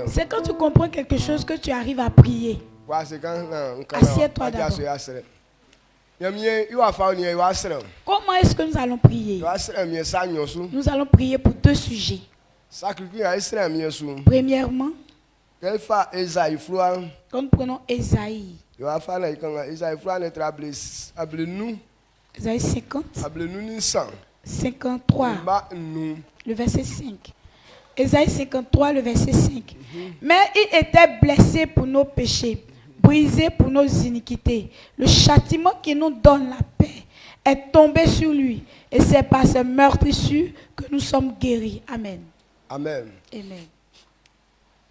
C'est quand tu comprends quelque chose que tu arrives à prier. Assieds-toi d'abord. Comment est-ce que nous allons prier? Nous allons prier pour deux sujets. Premièrement, quand nous prenons Ésaïe. Ésaïe 50. 53. Le verset 5. Ésaïe 53, le verset 5. Mais il était blessé pour nos péchés, brisé pour nos iniquités. Le châtiment qui nous donne la paix est tombé sur lui. Et c'est par ce meurtrissure que nous sommes guéris. Amen. Amen. Amen.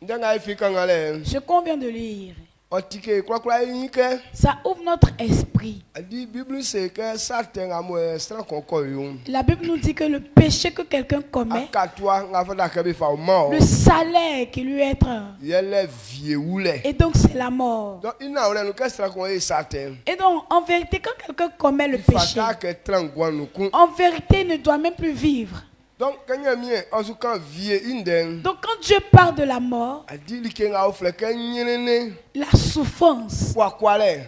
Ce qu'on vient de lire, ça ouvre notre esprit. La Bible nous dit que le péché que quelqu'un commet, le salaire qui lui est et donc c'est la mort. Et donc en vérité, quand quelqu'un commet le péché, en vérité il ne doit même plus vivre. Donc quand Dieu parle de la mort, la souffrance,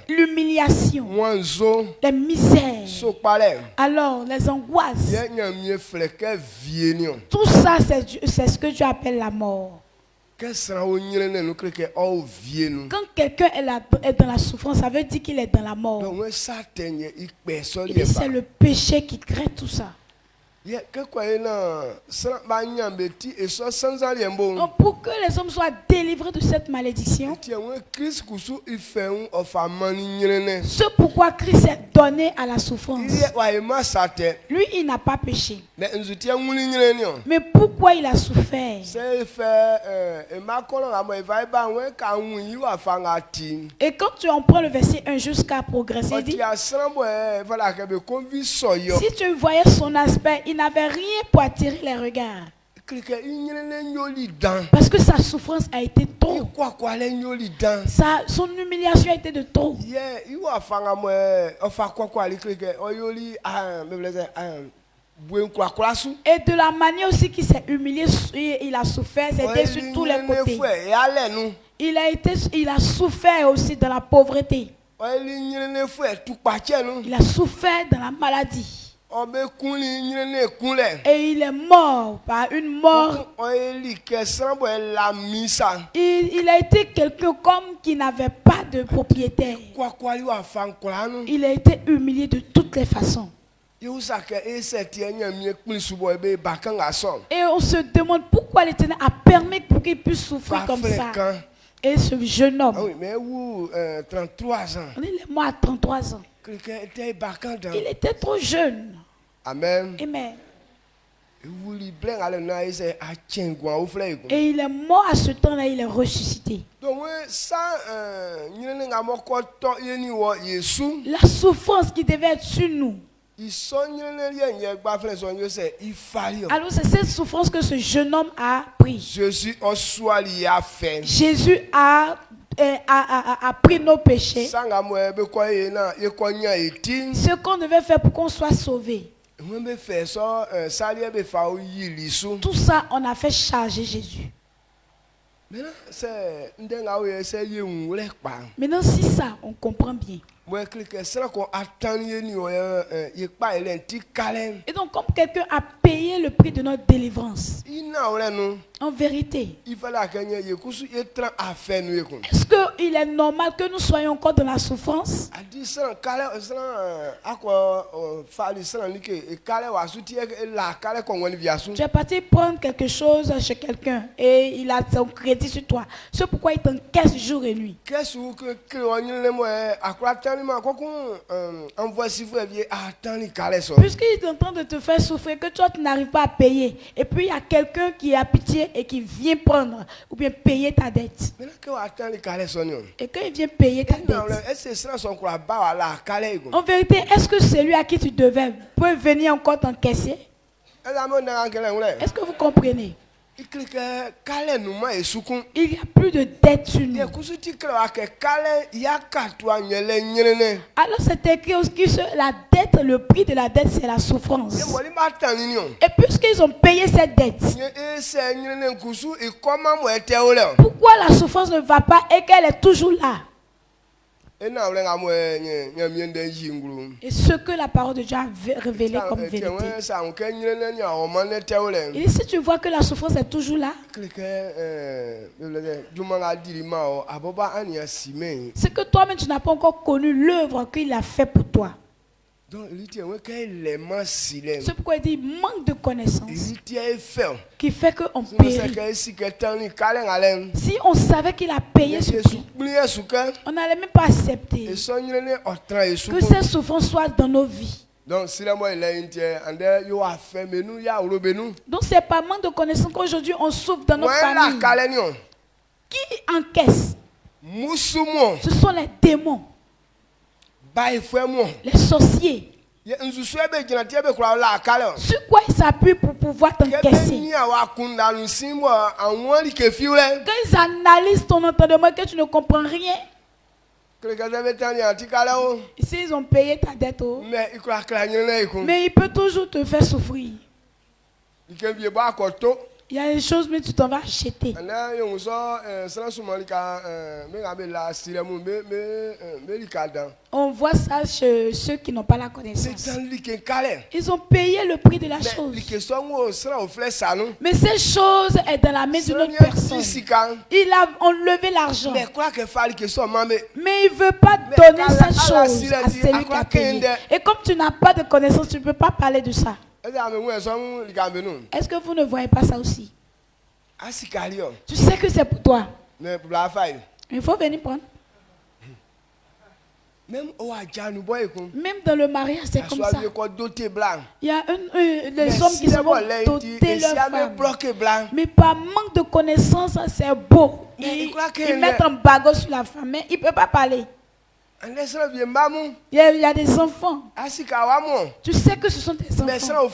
l'humiliation, les misères, alors les angoisses, tout ça c'est ce que Dieu appelle la mort. Quand quelqu'un est dans la souffrance, ça veut dire qu'il est dans la mort. C'est le péché qui crée tout ça. Donc pour que les hommes soient délivrés de cette malédiction, c'est pourquoi Christ est donné à la souffrance. Lui, il n'a pas péché. Mais pourquoi il a souffert? Et quand tu en prends le verset 1 jusqu'à progresser, il dit, si tu voyais son aspect, il n'avait rien pour attirer les regards. Parce que sa souffrance a été trop. Son humiliation a été de trop. Et de la manière aussi qu'il s'est humilié, il a souffert, c'était sur tous les côtés. Il a souffert aussi dans la pauvreté. Il a souffert dans la maladie. Et il est mort par une mort. Il a été quelqu'un comme qui n'avait pas de propriétaire. Il a été humilié de toutes les façons. Et on se demande pourquoi l'Éternel a permis pour qu'il puisse souffrir comme ça. Et ce jeune homme, il est mort à 33 ans. Il était trop jeune. Amen. Amen. Et il est mort à ce temps-là, il est ressuscité. La souffrance qui devait être sur nous. Alors c'est cette souffrance que ce jeune homme a pris. Jésus a pris nos péchés. Ce qu'on devait faire pour qu'on soit sauvé. Tout ça, on a fait charger Jésus. Maintenant, si ça, on comprend bien. Et donc, comme quelqu'un a payé le prix de notre délivrance, en vérité, est-ce qu'il est normal que nous soyons encore dans la souffrance? Tu es parti prendre quelque chose chez quelqu'un et il a son crédit sur toi. C'est pourquoi il t'encaisse jour et nuit. Puisqu'il est en train de te faire souffrir, que toi tu n'arrives pas à payer, et puis il y a quelqu'un qui a pitié et qui vient prendre ou bien payer ta dette. Et quand il vient payer ta dette, en vérité, est-ce que celui à qui tu devais peut venir encore t'encaisser? Est-ce que vous comprenez? Il n'y a plus de dette sur nous. Alors c'est écrit aussi que la dette, le prix de la dette, c'est la souffrance. Et puisqu'ils ont payé cette dette, pourquoi la souffrance ne va pas et qu'elle est toujours là? Et ce que la parole de Dieu a révélé comme vérité. Et si tu vois que la souffrance est toujours là, c'est que toi-même tu n'as pas encore connu l'œuvre qu'il a fait pour toi. C'est pourquoi il dit manque de connaissance qui fait qu'on périt. Si on savait qu'il a payé ce prix, on n'allait même pas accepter que cette souffrance soit dans nos vies. Donc c'est pas manque de connaissance qu'aujourd'hui on souffre dans notre famille. Qui encaisse? Ce sont les démons, les sorciers. Sur quoi ils s'appuient pour pouvoir t'encaisser? Quand ils analysent ton entendement que tu ne comprends rien, ici ils ont payé ta dette, mais il peut toujours te faire souffrir. Il y a des choses, mais tu t'en vas acheter. On voit ça chez ceux qui n'ont pas la connaissance. Ils ont payé le prix de la chose. Mais cette chose est dans la main d'une autre personne. Il a enlevé l'argent. Mais il ne veut pas donner cette chose à celui qui a payé. Et comme tu n'as pas de connaissance, tu ne peux pas parler de ça. Est-ce que vous ne voyez pas ça aussi? Tu sais que c'est pour toi. Il faut venir prendre. Même dans le mariage, c'est comme ça. Il y a les hommes qui sont dotés leur femme. Mais par manque de connaissance, c'est beau. Ils mettent un bagot sur la femme, mais il ne peut pas parler. Il y a des enfants. Tu sais que ce sont des enfants.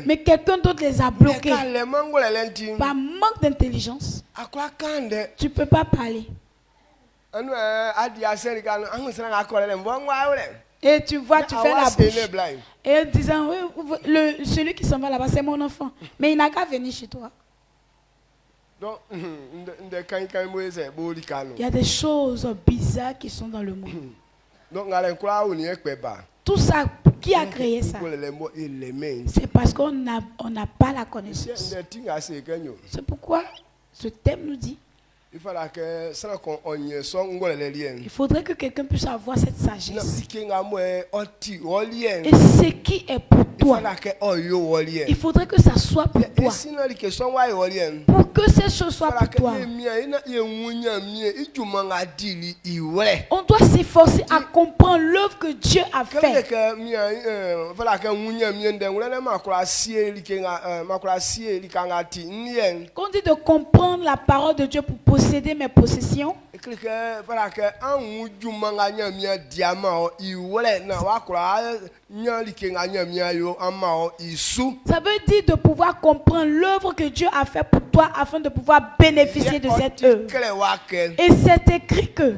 Mais quelqu'un d'autre les a bloqués. Par manque d'intelligence, tu ne peux pas parler. Et tu vois, tu fais la bouche. Et en disant, oui, celui qui s'en va là-bas, c'est mon enfant. Mais il n'a qu'à venir chez toi. Il y a des choses bizarres qui sont dans le monde. Tout ça, qui a créé ça? C'est parce qu'on n'a pas la connaissance. C'est pourquoi ce thème nous dit il faudrait que quelqu'un puisse avoir cette sagesse. Et ce qui est pour toi, il faudrait que ça soit pour toi. Pour que ces choses soient pour toi, on doit s'efforcer à comprendre l'œuvre que Dieu a faite. Quand on dit de comprendre la parole de Dieu pour posséder mes possessions, ça veut dire de pouvoir comprendre l'œuvre que Dieu a fait pour toi afin de pouvoir bénéficier de cette œuvre. Et c'est écrit que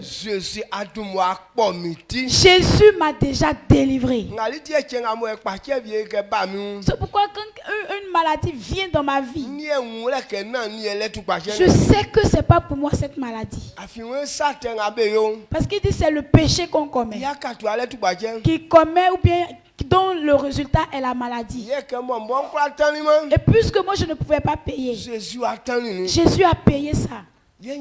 Jésus m'a déjà délivré. C'est pourquoi quand une maladie vient dans ma vie, je sais que c'est pas pour moi cette maladie. Parce qu'il dit c'est le péché qu'on commet, qui commet ou bien dont le résultat est la maladie. Et puisque moi je ne pouvais pas payer, Jésus a payé ça. Et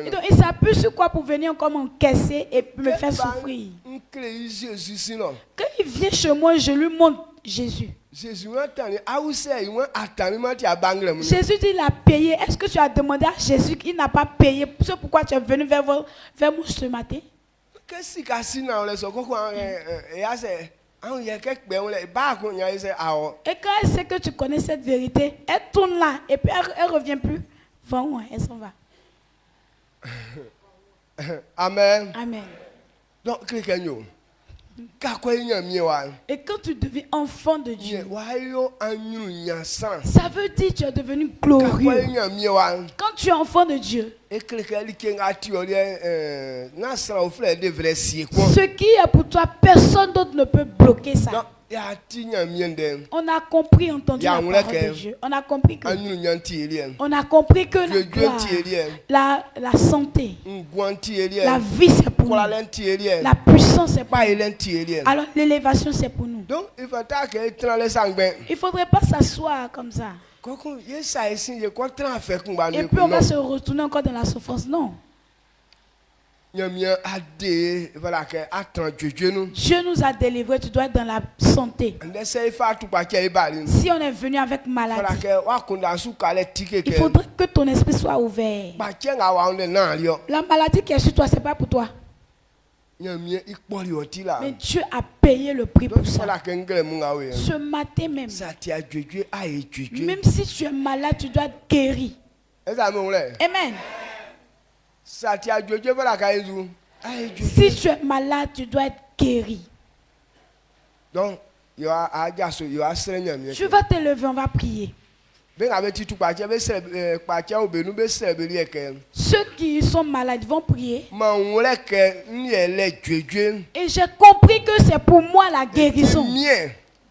donc il s'appuie sur quoi pour venir comme encaisser et me faire souffrir? Quand il vient chez moi, je lui montre Jésus. Jésus dit il a payé. Est-ce que tu as demandé à Jésus qu'il n'a pas payé? C'est pourquoi tu es venu vers moi ce matin? Et quand elle sait que tu connais cette vérité, elle tourne là et puis elle ne revient plus. Elle s'en va. Amen. Amen. Donc, et quand tu deviens enfant de Dieu, ça veut dire que tu es devenu glorieux. Quand tu es enfant de Dieu, ce qui est pour toi, personne d'autre ne peut bloquer ça. On a compris, entendu la parole de Dieu. On a compris que la santé, la vie c'est pour nous. La puissance c'est pour nous. Alors l'élévation c'est pour nous. Il ne faudrait pas s'asseoir comme ça. Et puis on va se retourner encore dans la souffrance. Non. Dieu nous a délivrés, tu dois être dans la santé. Si on est venu avec maladie, il faudrait que ton esprit soit ouvert. La maladie qui est sur toi, ce n'est pas pour toi. Mais Dieu a payé le prix pour ça. Ce matin même, même si tu es malade, tu dois être guéri. Amen. Si tu es malade, tu dois être guéri. Donc, tu vas te lever, on va prier. Ceux qui sont malades vont prier. Et j'ai compris que c'est pour moi la guérison.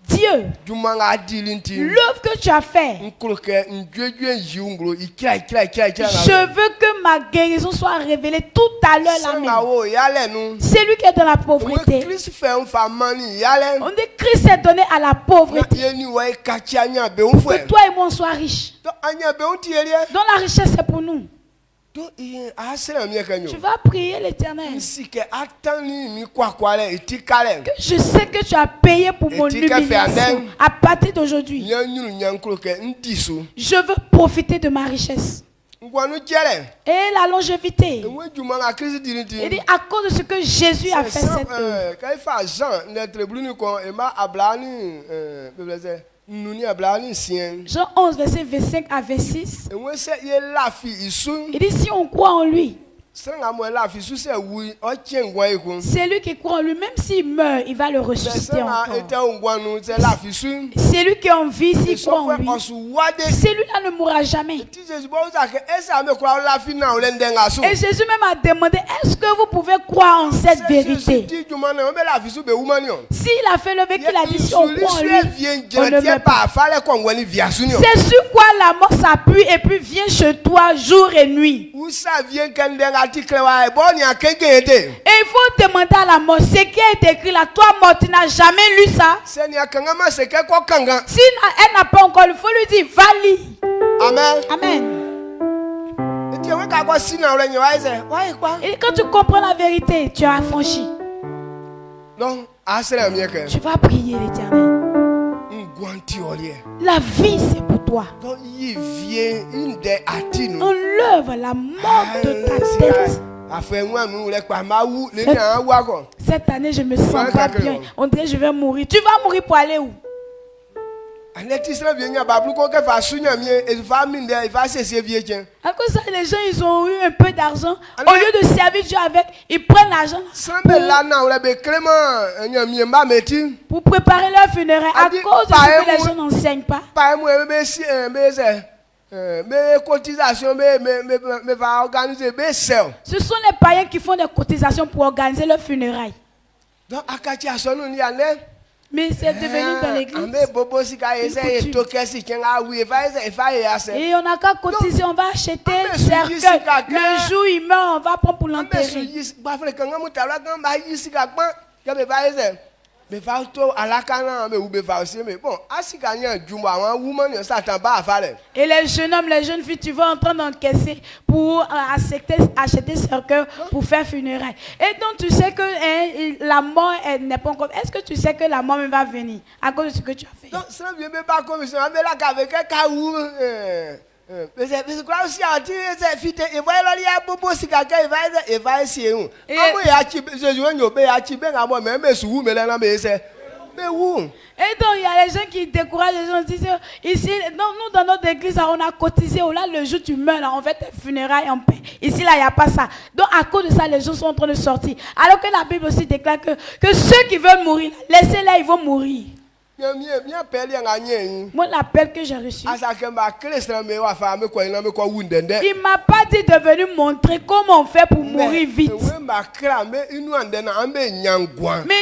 Dieu, l'œuvre que tu as fait, je veux que ma guérison soit révélée tout à l'heure. C'est lui qui est dans la pauvreté. On dit Christ est donné à la pauvreté. Que toi et moi on soit riches. Donc la richesse c'est pour nous. Tu vas prier l'Éternel. Que je sais que tu as payé pour mon humiliation. À partir d'aujourd'hui, je veux profiter de ma richesse. Et la longévité. Il dit à cause de ce que Jésus a fait cette œuvre. Jean 11, verset 25 à 26. Il dit si on croit en lui, c'est lui qui croit en lui, même s'il meurt, il va le ressusciter encore. C'est lui qui est en vie, s'il croit en lui. Celui-là ne mourra jamais. Et Jésus même a demandé, est-ce que vous pouvez croire en cette vérité? S'il a fait le bec, il a dit, si on croit en lui, on ne meurt pas. C'est sur quoi la mort s'appuie et puis vient chez toi jour et nuit. Et il faut demander à la mort ce qui est écrit là. Toi, mort, tu n'as jamais lu ça. Si elle n'a pas encore lu, il faut lui dire, va lire. Amen. Amen. Et quand tu comprends la vérité, tu as affranchi. Tu vas prier l'Éternel. La vie, c'est pour toi. Enlève la mort de ta tête. Cette année, je me sens pas bien. On dirait que je vais mourir. Tu vas mourir pour aller où? À cause de ça, les gens, ils ont eu un peu d'argent. Au lieu de servir Dieu avec, ils prennent l'argent pour préparer leur funérailles. À cause de ce que les gens n'enseignent pas. Ce sont les païens qui font des cotisations pour organiser leurs funérailles. Mais c'est devenu dans l'église. Et on n'a qu'à cotiser, on va acheter un cercueil. Le jour où il meurt, on va prendre pour l'enterrer. Et les jeunes hommes, les jeunes filles, tu vas en train d'encaisser pour acheter cercueil pour faire funérailles. Et donc tu sais que la mort n'est pas encore. Est-ce que tu sais que la mort va venir à cause de ce que tu as fait? Et donc il y a les gens qui découragent les gens, disent ici, nous dans notre église on a cotisé, là le jour tu meurs là, on fait tes funérailles en paix. Ici là il n'y a pas ça. Donc à cause de ça les gens sont en train de sortir. Alors que la Bible aussi déclare que ceux qui veulent mourir, laissez-les, ils vont mourir. Moi, l'appel que j'ai reçu, il ne m'a pas dit de venir montrer comment on fait pour mourir vite. Mais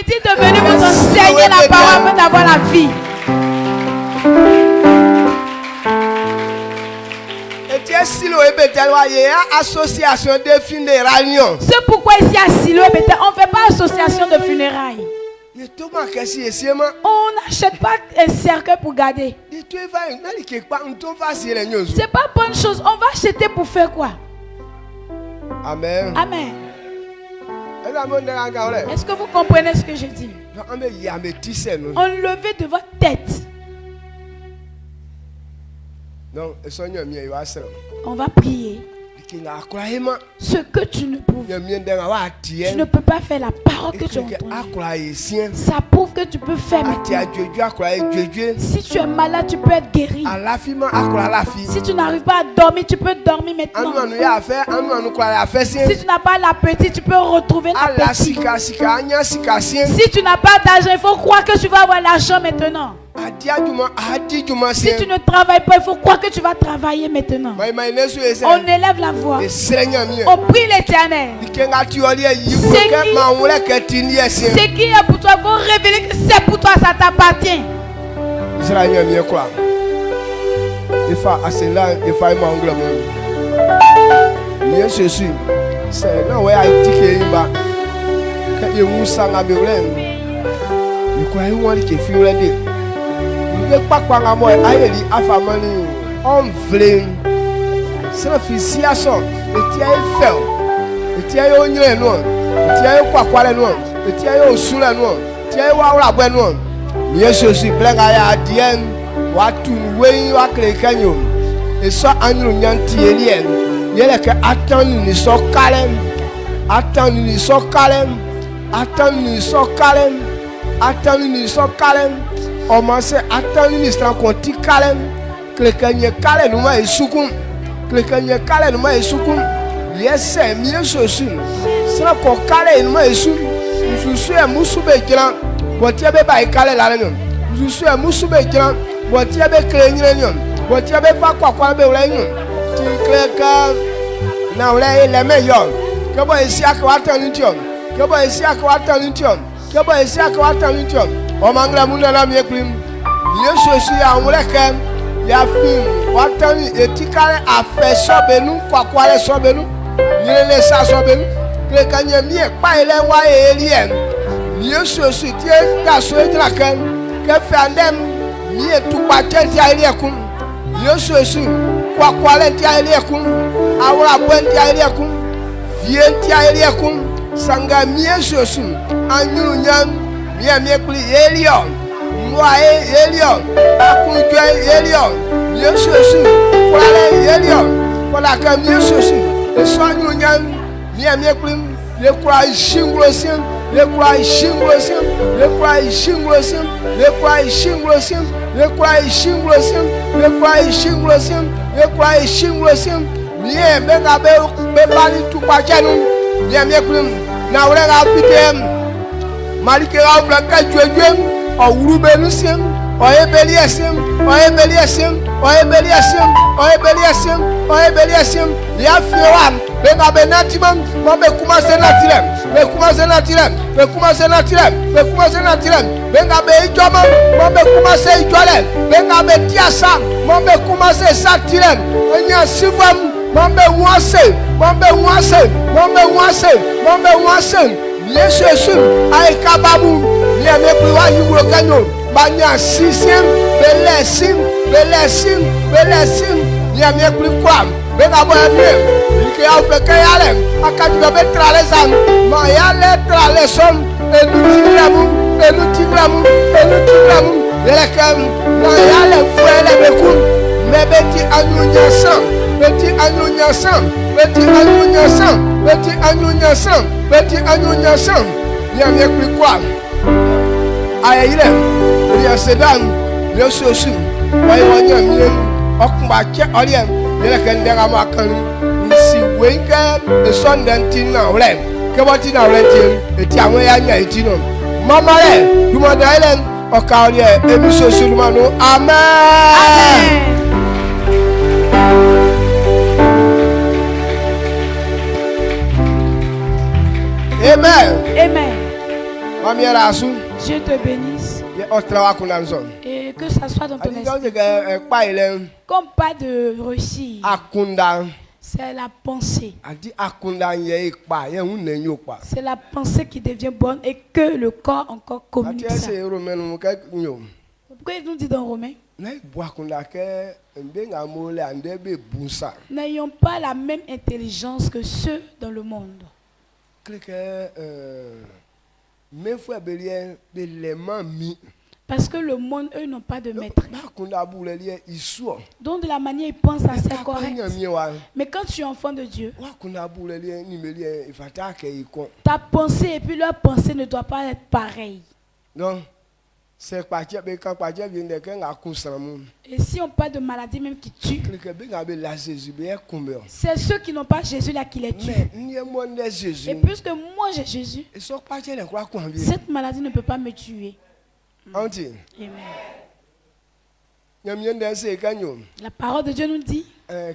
il dit de venir vous enseigner la parole afin d'avoir la vie. C'est pourquoi ici à Silo et Bethel, on ne fait pas association de funérailles. On n'achète pas un cercueil pour garder. C'est pas bonne chose. On va acheter pour faire quoi? Amen. Amen. Est-ce que vous comprenez ce que je dis? Enlevez de votre tête. On va prier. Ce que tu ne peux pas faire, la parole que tu entends, ça prouve que tu peux faire maintenant. Si tu es malade, tu peux être guéri. Si tu n'arrives pas à dormir, tu peux dormir maintenant. Si tu n'as pas l'appétit, tu peux retrouver l'appétit. Si tu n'as pas d'argent, il faut croire que tu vas avoir l'argent maintenant. Si tu ne travailles pas, il faut croire que tu vas travailler maintenant. On élève la voix. On prie l'Éternel. Ce qui est pour toi, il faut révéler que c'est pour toi, ça t'appartient. sera mieux quoi. Il faut assez là, il faut manger. Bien sûr, c'est là où il y a un ticket là. Quand il y a un sang à beurre, il croit qu'il fait le dé. Il n'y a pas de moi, il y a un famille, on veut. C'est la fille si à son, et tu as fait. Et tu as eu un noir, et tu as eu quoi noir, et tu as eu un sous la noir, tu as eu un rabais noir. Bien sûr, je suis plein à dire. Watu wei wa klekanyo eso anyu nyanti elien yele ke atanu ni so kalem atanu ni so kalem atanu ni so kalem atanu ni so kalem o ma se atanu ni stra konti kalem klekanye kalem no ma esukun klekanye kalem no ma esukun yese mi esosu sra ko kalem no ma esu susu e musu be gira botie be bai kalem la no susu e musu be gira botie be krenyon botie be fa kwa be wlenyon ti kleka na wle le meyor ke bo esi aka watan ntion ke bo esi aka watan ntion ke bo esi aka watan ntion o mangra mu na mi eklim yesu si ya wleke ya film watan etikare afeso benu kwa le so benu nyele sa so benu kleka nyemi e pa ile wa elien yesu si tie da so ejira kan ke fandem ni etu pa tenti ailekum yesu kwa lenti ailekum awra bwenti ailekum vienti ailekum sanga yesu anyuru nyam mi kuli elion mwa elion akujwe elion yesu kwa le elion kwa ka yesu eso anyuru nyam mi kuli le kwa shingulosim le kwa shingulosim le kwa shingulosim le kwa shingulosim le kwa shingulosim le kwa shingulosim le kwa shingulosim nie benga be bali tu kwa chenu nie kuli na wure ga fitem malike ga blanka jwejwem o wurubenusim o ebeliesim o ebeliesim o ebeliesim o ebeliesim o ebeliesim ya fiwam benga benatimam mo be commencer naturel be commencer naturel be commencer naturel be commencer naturel benga be ijoma mo be commencer ijole benga be tiasa mo be commencer satirel enya sivam mo be wase mo be wase mo be wase mo be wase yesu ai kababu ni ame priwa yugro kanyo banya sisim belesim ni ame priwa benga bo ame ke afeke yale akati be tralezan ma yale tralesom enutingramu yelekam ma yale fuele bekun mebeti anyunyasan beti anyunyasan ni ame priwa ayire ni sedan yesu wai wanya miem okba che oriem yelekam denga makan si wenga esondantin na wle ke boti na wle tim eti awon ya nya eti no mama le duma da ile o ka ori emi so sulmanu amen amen. Dieu te bénisse. Et que ça soit dans ton esprit. Comme pas de réussir. C'est la pensée. C'est la pensée qui devient bonne et que le corps encore communique ça. Pourquoi il nous dit dans Romains? N'ayons pas la même intelligence que ceux dans le monde. Parce que le monde, eux, n'ont pas de maître. Donc de la manière ils pensent, c'est correct. Mais quand tu es enfant de Dieu, ta pensée et puis leur pensée ne doit pas être pareille. Et si on parle de maladie même qui tue, c'est ceux qui n'ont pas Jésus là qui les tuent. Et puisque moi j'ai Jésus, cette maladie ne peut pas me tuer. Amen. La parole de Dieu nous dit, et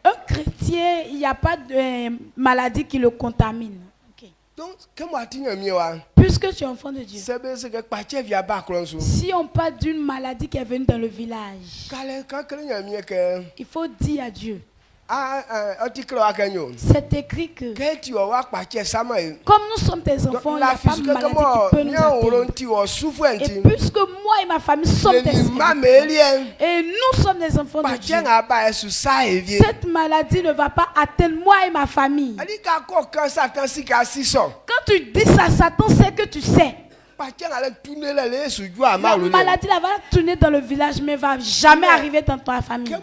un chrétien, il n'y a pas de maladie qui le contamine. Puisque tu es enfant de Dieu, si on parle d'une maladie qui est venue dans le village, il faut dire à Dieu. C'est écrit que comme nous sommes tes enfants, il n'y a pas de maladie qui peut nous atteindre. Et puisque moi et ma famille sommes tes enfants, et nous sommes des enfants de Dieu, cette maladie ne va pas atteindre moi et ma famille. Quand tu dis ça, Satan sait que tu sais. La maladie là va tourner dans le village, mais va jamais arriver dans ta famille.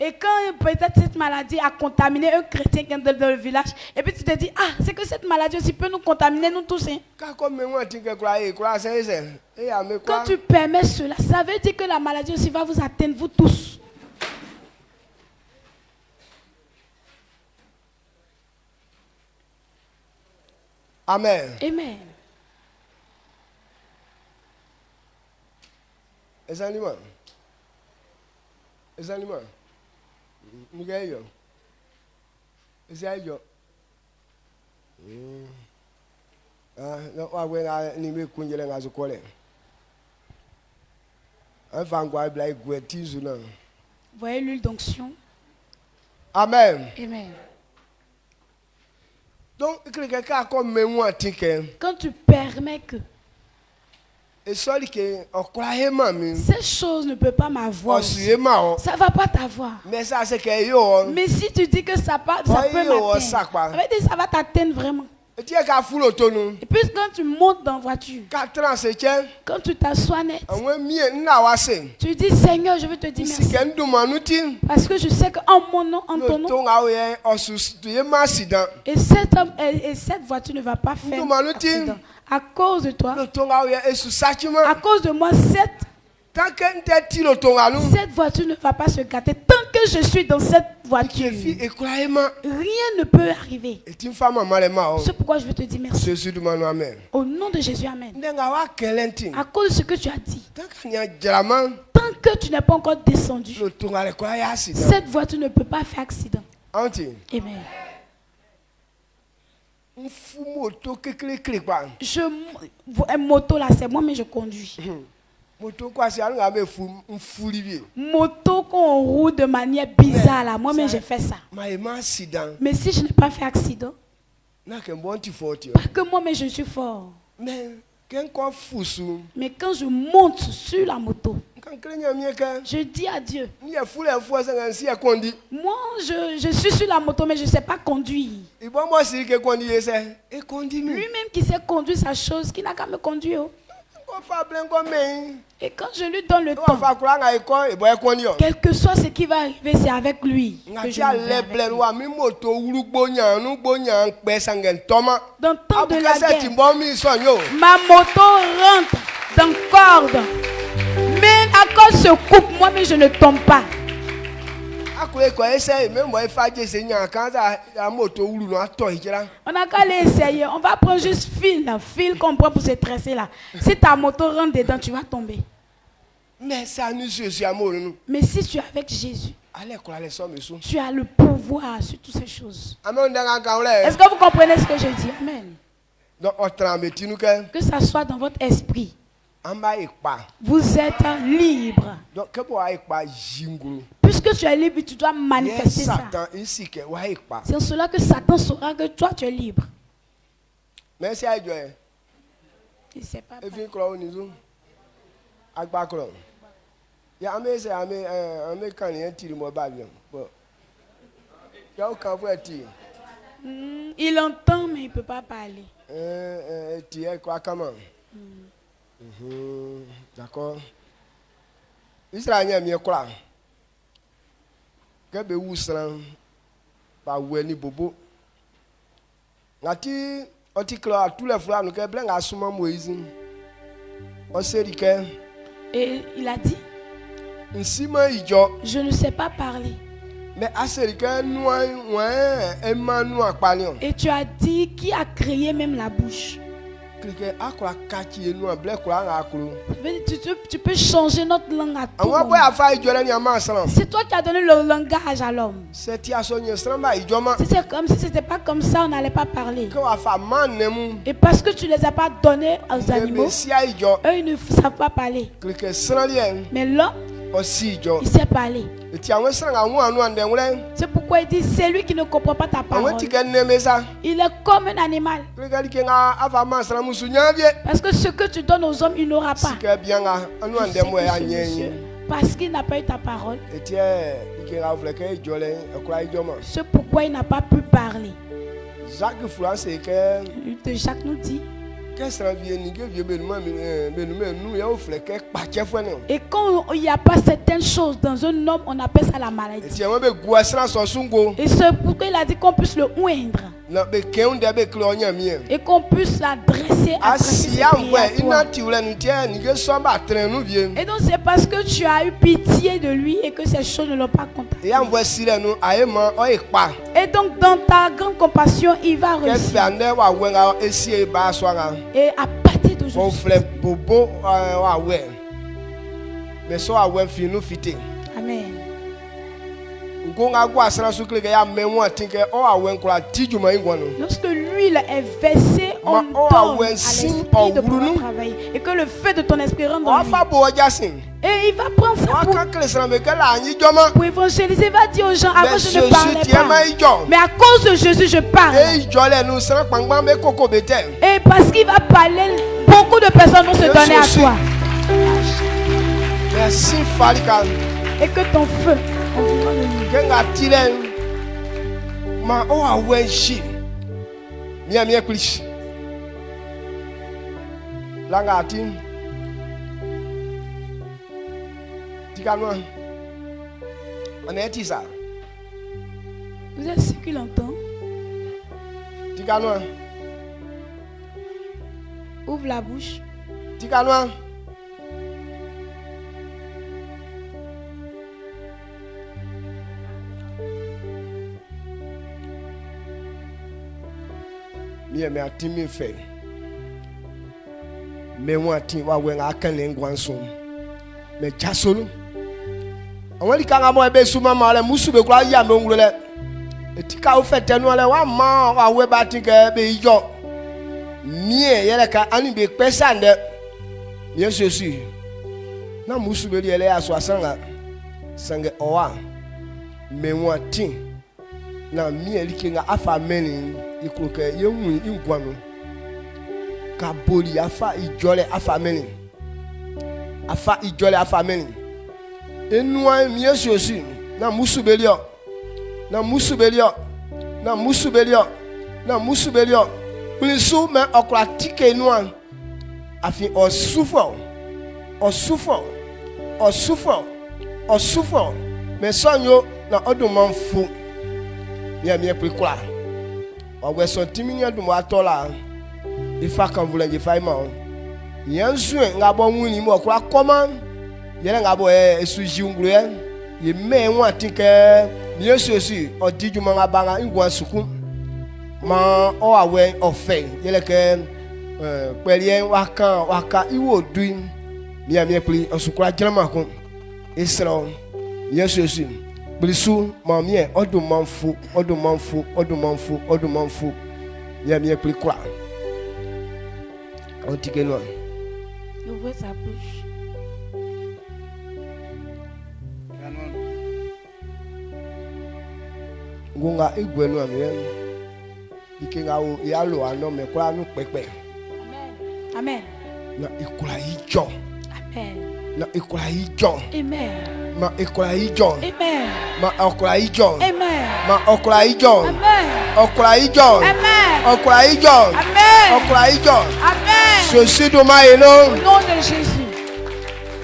Et quand peut-être cette maladie a contaminé un chrétien qui est dans le village, et puis tu te dis, ah, c'est que cette maladie aussi peut nous contaminer, nous tous. Hein. Quand tu permets cela, ça veut dire que la maladie aussi va vous atteindre, vous tous. Amen. Amen. Les animaux. Miguel. Esayo. No wa ni me kunjele ngazukole. Avangwa bla igwetizu na. Voyez l'huile d'onction. Amen. Amen. Donc, quand tu permets que ces choses ne peuvent pas m'avoir, ça ne va pas t'avoir. Mais si tu dis que ça peut m'atteindre, ça va t'atteindre vraiment. Et puis quand tu montes dans la voiture, quand tu t'assois net, tu dis Seigneur, je veux te dire merci. Parce que je sais qu'en mon nom, en ton nom, et cette voiture ne va pas faire accident. À cause de toi, à cause de moi, cette voiture ne va pas se gâter. Tant que je suis dans cette voiture, rien ne peut arriver. C'est pourquoi je veux te dire merci. Au nom de Jésus, amen. À cause de ce que tu as dit, tant que tu n'es pas encore descendu, cette voiture ne peut pas faire accident. Amen. Un moto là, c'est moi, mais je conduis. Moto qu'on roule de manière bizarre là, moi mais je fais ça. Mais si je n'ai pas fait accident, pas que moi mais je suis fort. Mais quand je monte sur la moto, je dis à Dieu, moi je suis sur la moto mais je ne sais pas conduire. Lui-même qui sait conduire sa chose, qui n'a qu'à me conduire. Et quand je lui donne le temps, quel que soit ce qui va arriver, c'est avec lui que je vais avec lui. Dans le temps de la guerre, ma moto rentre dans corde. Mais la corde se coupe, moi mais je ne tombe pas. On n'a qu'à l'essayer. On va prendre juste fil qu'on prend pour se tresser là. Si ta moto rentre dedans, tu vas tomber. Mais si tu es avec Jésus, tu as le pouvoir sur toutes ces choses. Est-ce que vous comprenez ce que je dis? Amen. Que ça soit dans votre esprit. Vous êtes libre. Puisque tu es libre, tu dois manifester ça. C'est en cela que Satan saura que toi tu es libre. Merci à Dieu. Il ne sait pas. Il entend mais il ne peut pas parler. D'accord. Israël est quoi? Que be usran ba weni bobo. Ngati otikla tous les frères nous que blanc asuma Moïse. On sait que et il a dit je ne sais pas parler. Mais et tu as dit qui a créé même la bouche. Tu peux changer notre langue à tout moment. C'est toi qui as donné le langage à l'homme. C'est comme si c'était pas comme ça, on n'allait pas parler. Et parce que tu les as pas donnés aux animaux, eux ils ne savent pas parler. Mais l'homme, il sait parler. C'est pourquoi il dit c'est lui qui ne comprend pas ta parole. Il est comme un animal. Parce que ce que tu donnes aux hommes, il n'aura pas. Parce qu'il n'a pas eu ta parole. C'est pourquoi il n'a pas pu parler. Jacques nous dit. Et quand il n'y a pas certaines choses dans un homme, on appelle ça la maladie. Et c'est pourquoi il a dit qu'on puisse le oindre. Et qu'on puisse l'adresser à Et donc c'est parce que tu as eu pitié de lui et que ces choses ne l'ont pas contacté. Et donc dans ta grande compassion, il va réussir. Et à partir d'aujourd'hui. Amen. Lorsque l'huile est versée, on donne à l'esprit de pouvoir travailler. Et que le feu de ton esprit rentre dans lui. Et il va prendre ça pour évangéliser. Il va dire aux gens, avant je ne parlais pas, mais à cause de Jésus je parle. Et parce qu'il va parler, beaucoup de personnes vont se donner à toi. Et que ton feu vous êtes sûr qu'il entend? Ouvre la bouche. Mais à Timmy fait. Mais moi, Timwa, when I can in Guanson. Mais Chassol. On va dire qu'à moi, Bessuma, Mala, Moussou, quoi, Yamongule. Et Tika, fait un one man, or Webatic, be yo. Mie, Yelaka, and be personne. Yes, je suis. Non, Moussou, elle est à 60 ans. Sangue, oa. Mais moi, Tim. Na mie, liking a family. Ikuke yemu ingwano kaboli afa ijole afameni enua miesu osi na musubelio plisu me okra tike enua afi osufo me sonyo na odumanfu mie prikula. On son timide de moi tola. Il faut qu'on vous l'ait fait mal. Il y a un soin, n'a pas mouni moi quoi comment. Il y a un abo suji unglué. Il met moi tique bien sûr. On dit du manga banga une guan soukou. Ma o awe ofen. Il y a que pelien waka iwo duin. Mia pli on soukla jama kon. Isra. Bien sûr. Blisu, mamie, odumanfu. Y'a bien plus quoi. On dit que non. Ouvre sa bouche. Gunga igwenu amien. Ikinga o yalo ano me kwa nu pepe. Amen. Na ikula ijo. Amen. Na ikula ijo. Amen. Ma ikula ijo. Amen. Ma okula ijo. Amen. Ma okula ijo. Amen. Okula ijo. Amen. Okula ijo. Amen. Okula ijo. Amen. Je suis demain et non. Au nom de Jésus.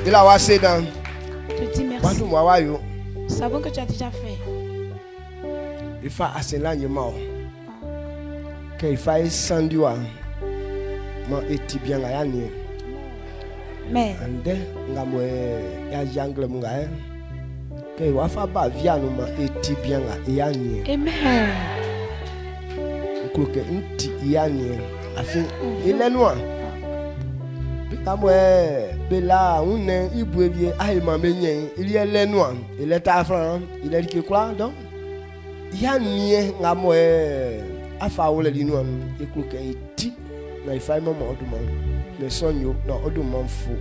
Il a passé dans. Je dis merci. Nous savons que tu as déjà fait. Il faut asseoir que il faut s'enduire. Ma etibien la yani. Mais. Ande ngamwe ya jangle munga. Que wafa ba via no ma etibien la yani. Amen. Kuke nti yani. afin il est noir. Bella, on est iboué, aïe, ma meunier, il y a les noirs, il est à France, il est qui quoi donc? Il y a nié, la moë, à faoule les noirs, et que il dit, mais il faut un moment au monde, mais son yo, non, au monde fou.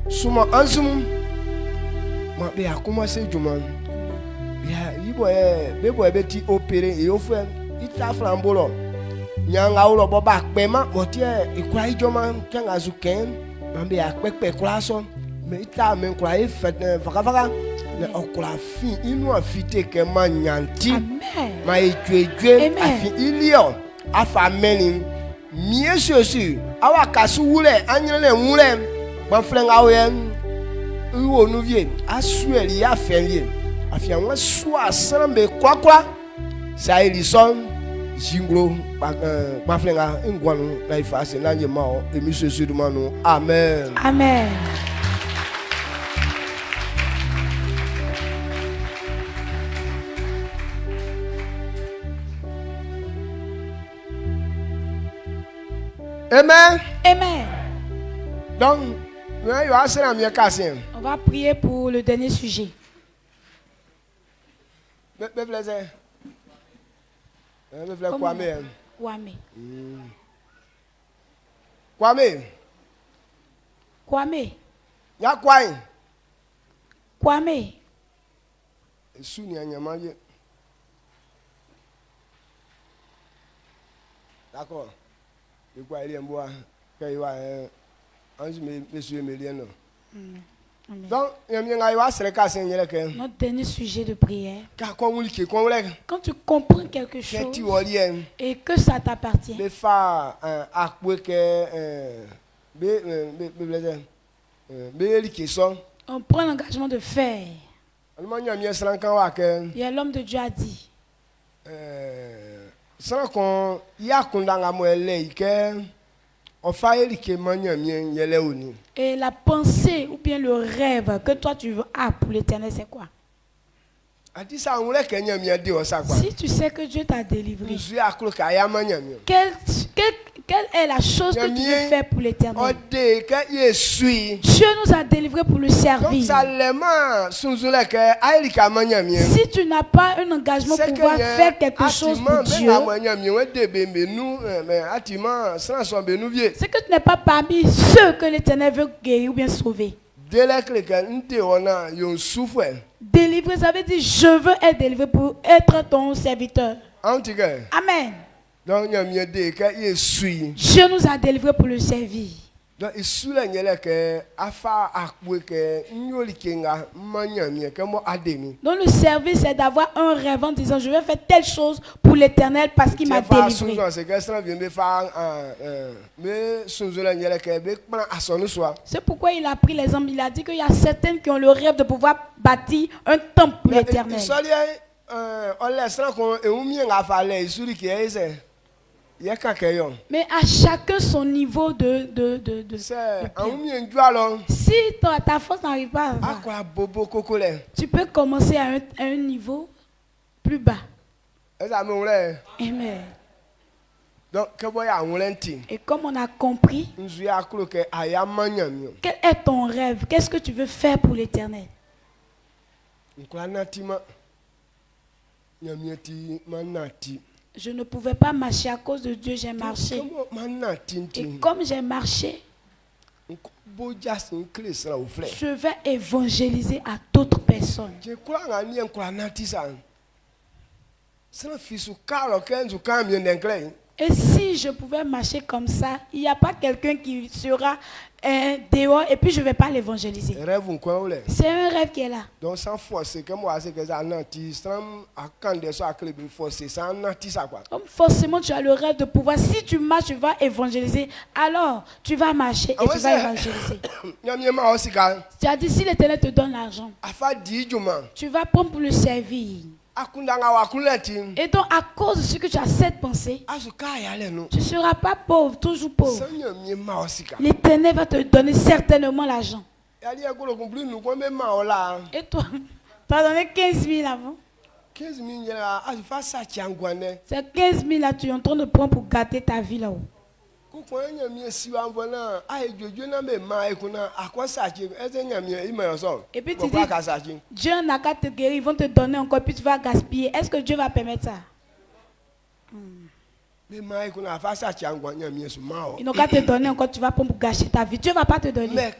Souma, en soum, ma bé a commencé du monde. Il boit, petit opéré, et au fait, il t'a flambeau. Nyanga ulo boba kpema motie ikwa ijoma kenga zuken mambe akpekpe klaso me ita men kwa ifet vaka ne okula fi inu afite ke manyanti ma etwedwe afi ilio afa meni miesosu awa kasu wule anyele wule ba flenga wen uwo nu vie asueli ya fenvie afi anwa swa sambe kwakwa sa ilison Jinglo, Maflenga, Nguanu, Naifas, et Nanyamao, et M. Sudumano. Amen. Amen. Amen. Amen. Donc, on va prier pour le dernier sujet. Kwame. Ya kwai. Kwame. Suni anyamaye. D'accord. Le quoi il est bois. Ange monsieur Meliano. Donc, notre dernier sujet de prière. Quand tu comprends quelque chose et que ça t'appartient, on prend l'engagement de faire. Et l'homme de Dieu a dit, et la pensée ou bien le rêve que toi tu as pour l'éternel, c'est quoi? Si tu sais que Dieu t'a délivré, quelle est la chose que tu veux faire pour l'éternel? Dieu nous a délivrés pour le servir. Si tu n'as pas un engagement pour pouvoir faire quelque chose pour Dieu, c'est que tu n'es pas parmi ceux que l'éternel veut guérir ou bien sauver. Délivrer, ça veut dire je veux être délivré pour être ton serviteur. Amen. Dieu nous a délivrés pour le servir. Donc le service, c'est d'avoir un rêve en disant je vais faire telle chose pour l'éternel parce qu'il m'a délivré. C'est pourquoi il a pris l'exemple. Il a dit qu'il y a certains qui ont le rêve de pouvoir bâtir un temple pour l'éternel. Mais à chacun son niveau de si ta force n'arrive pas, tu peux commencer à un niveau plus bas. Amen. Et comme on a compris, quel est ton rêve? Qu'est-ce que tu veux faire pour l'éternel? Je ne pouvais pas marcher à cause de Dieu, j'ai marché. Et comme j'ai marché, je vais évangéliser à d'autres personnes. Et si je pouvais marcher comme ça, il n'y a pas quelqu'un qui sera dehors et puis je ne vais pas l'évangéliser. C'est un rêve qui est là. Donc sans forcer, forcément tu as le rêve de pouvoir, si tu marches, tu vas évangéliser, alors tu vas marcher et tu vas évangéliser. Tu as dit si l'Éternel te donne l'argent, tu vas prendre pour le servir. Et donc à cause de ce que tu as cette pensée, tu ne seras pas pauvre, toujours pauvre. L'Éternel va te donner certainement l'argent. Et toi, tu as donné 15 000 avant. C'est 15 000 là, tu es en train de prendre pour gâter ta vie là-haut. Et puis tu dis, Dieu n'a qu'à te guérir, ils vont te donner encore, puis tu vas gaspiller. Est-ce que Dieu va permettre ça? Ils n'ont qu'à te donner encore, tu vas pour gâcher ta vie. Dieu ne va pas te donner. Mais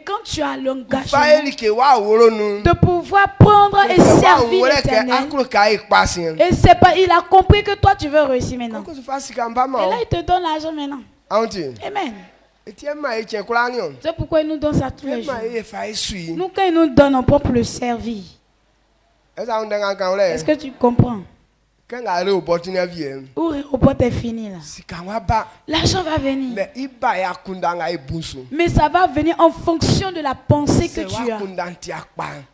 quand tu as l'engagement de pouvoir prendre et servir l'Éternel, et c'est pas, il a compris que toi tu veux réussir maintenant. Et là il te donne l'argent maintenant. Amen. C'est pourquoi il nous donne ça tous les jours. Nous quand il nous donne, on peut le servir. Est-ce que tu comprends? Où l'aéroport est fini là. L'argent va venir. Mais ça va venir en fonction de la pensée que tu as.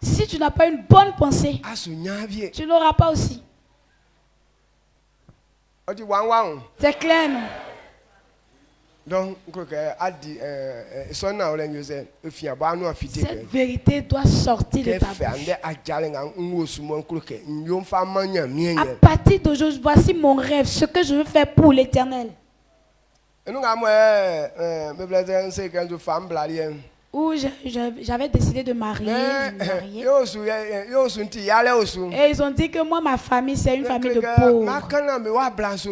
Si tu n'as pas une bonne pensée, tu n'auras pas aussi. C'est clair, non? Donc, cette vérité doit sortir de ta bouche. À partir d'aujourd'hui, voici mon rêve, ce que je veux faire pour l'Éternel. Où j'avais décidé de marier. Et ils ont dit que moi, ma famille, c'est une famille de pauvres.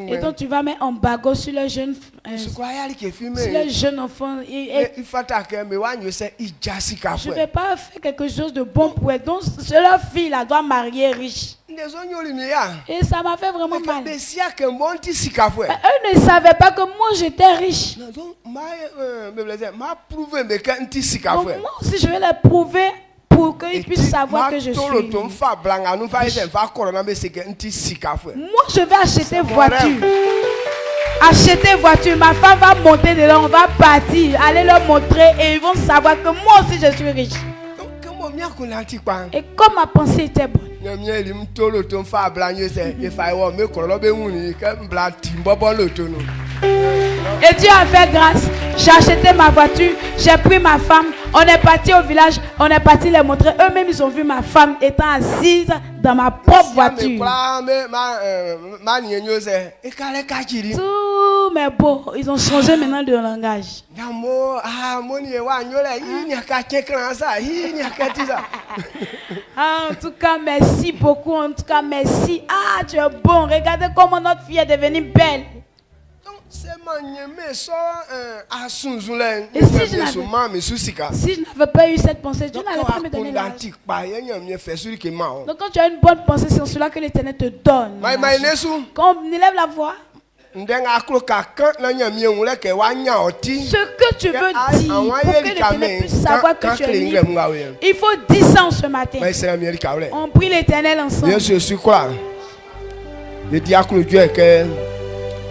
Et donc tu vas mettre un bagot sur le jeune enfant. Je ne vais pas faire quelque chose de bon pour elle. Donc leur fille là, doit marier riche. Et ça m'a fait vraiment mal. Eux ne savaient pas que moi j'étais riche. Donc moi aussi je vais leur prouver pour qu'ils puissent savoir que je suis riche. Moi je vais acheter voiture. Acheter voiture, ma femme va monter dedans, on va partir, aller leur montrer et ils vont savoir que moi aussi je suis riche. Et comme ma pensée était bonne, et Dieu a fait grâce. J'ai acheté ma voiture, j'ai pris ma femme, on est parti au village, on est parti les montrer. Eux-mêmes ils ont vu ma femme étant assise dans ma propre voiture. Tout mais beau, ils ont changé maintenant de langage. En tout cas, merci beaucoup. En tout cas, merci. Ah, tu es bon. Regardez comment notre fille est devenue belle. Et si je n'avais pas eu cette pensée, Dieu n'allait pas me donner l'argent. Donc quand tu as une bonne pensée, c'est cela que l'Éternel te donne. Quand on élève la voix, ce que tu veux dire pour que l'Éternel puisse savoir que tu es libre, il faut 10 ans ce matin. On prie l'Éternel ensemble.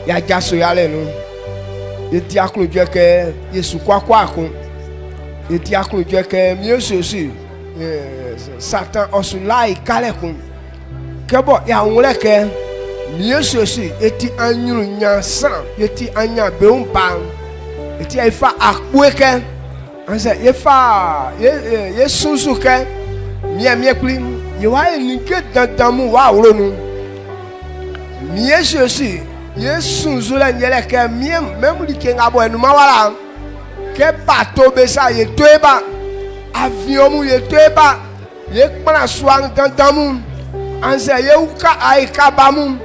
Ya jaso yale no ye ti akulu je ke Yesu kwakwa akun ye ti akulu je ke mi osusu Satan osulai kale kun kebo ya nwule ke mi osusu eti anyuru nyansan ye ti anya beumpa ye ti ifa akpueke anse ye fa ye sunsu ke mi ekuli ye wa ni ke dandamu wa wuro mi osusu Yesu zula nyele ke miem même li ke ngabo enuma wala ke bateau be sa ye toeba avion mu ye toeba ye kpana swang tantamu anse ye uka aika bamu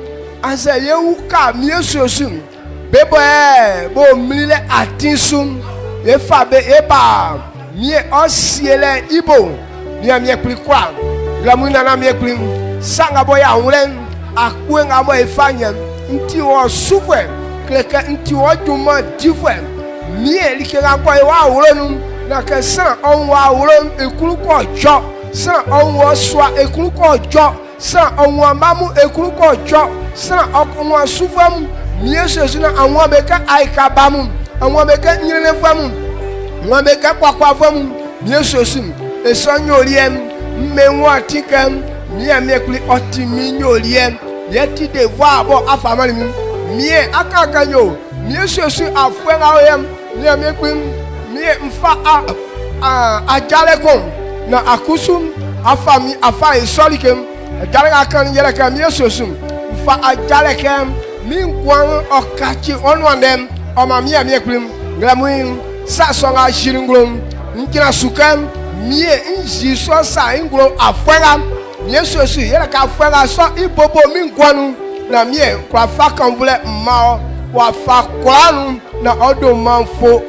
anse ye uka miesosu bebo bo mlile atinsum ye fabe eba mie osiele ibo mie plikwa glamuna na mie plim sanga boya wulen akwe ngabo efanya nti wo souffre kleke nti wo duma diffre mie likera kwa wa wuronu na ke san on wa wuronu ekuru ko jo san on wo swa ekuru ko jo san on wa mamu ekuru ko jo san on wa souffre mie sesu na anwa beka aika bamu anwa beka nyirene famu anwa beka kwakwa famu mie sesu esonyoliem menwa tikam mie mekuli otimi nyoliem yeti de voir bon afamani mie akakanyo mie sesu afwenga oyem mie mekpim mie mfa a jalekon na akusum afami afa isolikem jaleka kan yeleka mie sesu mfa a jalekem Minquan or catching on one them, or my mia miaculum, glamour, Sassonga Shiringum, Nkina Sukam, Mie in Jesus, Inglo, Afra, yes, Yaka Fera, so Ibobo Minquanu, na Mie, Quafakam Vule Mao, Wafaquanum, na Odomanfo,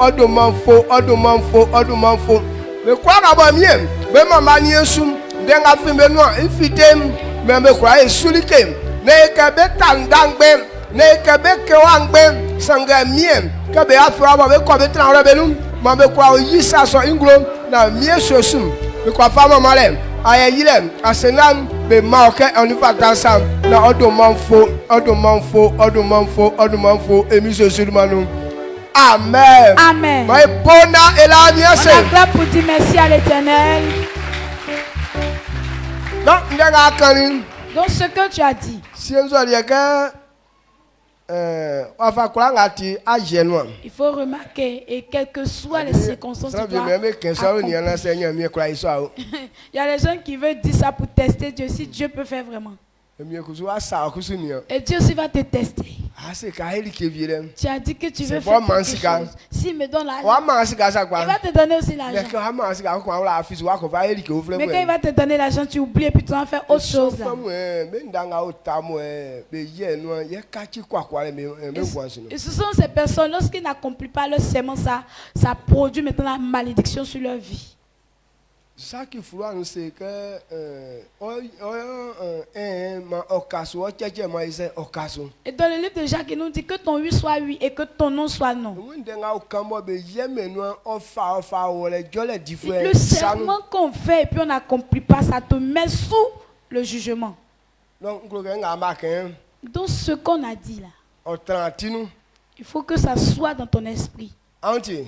Odomanfo. Me crois about me, when my man yesum, then I feel me no, if it them, me cry, Sulikem, Nekabetan Dangbe. Ne kebe kewangbe sanga miem kebe afra ba be ko be tran rebelum ma be kwa yisa so inglo na mie sosum be kwa fama male ayeyilem asenam be ma oke onifa dansam na odomanfo emi sosum manu. Amen. Amen. My bona elania se. On acclame pour dire merci à l'Éternel. Donc ce que tu as dit. Si on dit il faut remarquer, et quelles que soient les circonstances, il y a des gens qui veulent dire ça pour tester Dieu, si Dieu peut faire vraiment. Et Dieu aussi va te tester. Tu as dit que tu veux faire quelque chose. S'il me donne l'argent, il va te donner aussi l'argent. Mais quand il va te donner l'argent, tu oublies et puis tu vas faire autre chose. Et ce sont ces personnes, lorsqu'ils n'accomplissent pas leur serment, ça produit maintenant la malédiction sur leur vie. Ça qu'il faut nous c'est que et dans le livre de Jacques, il nous dit que ton oui soit oui et que ton non soit non. Le serment qu'on fait et puis on n'accomplit pas, ça te met sous le jugement. Donc ce qu'on a dit là, il faut que ça soit dans ton esprit. Amen.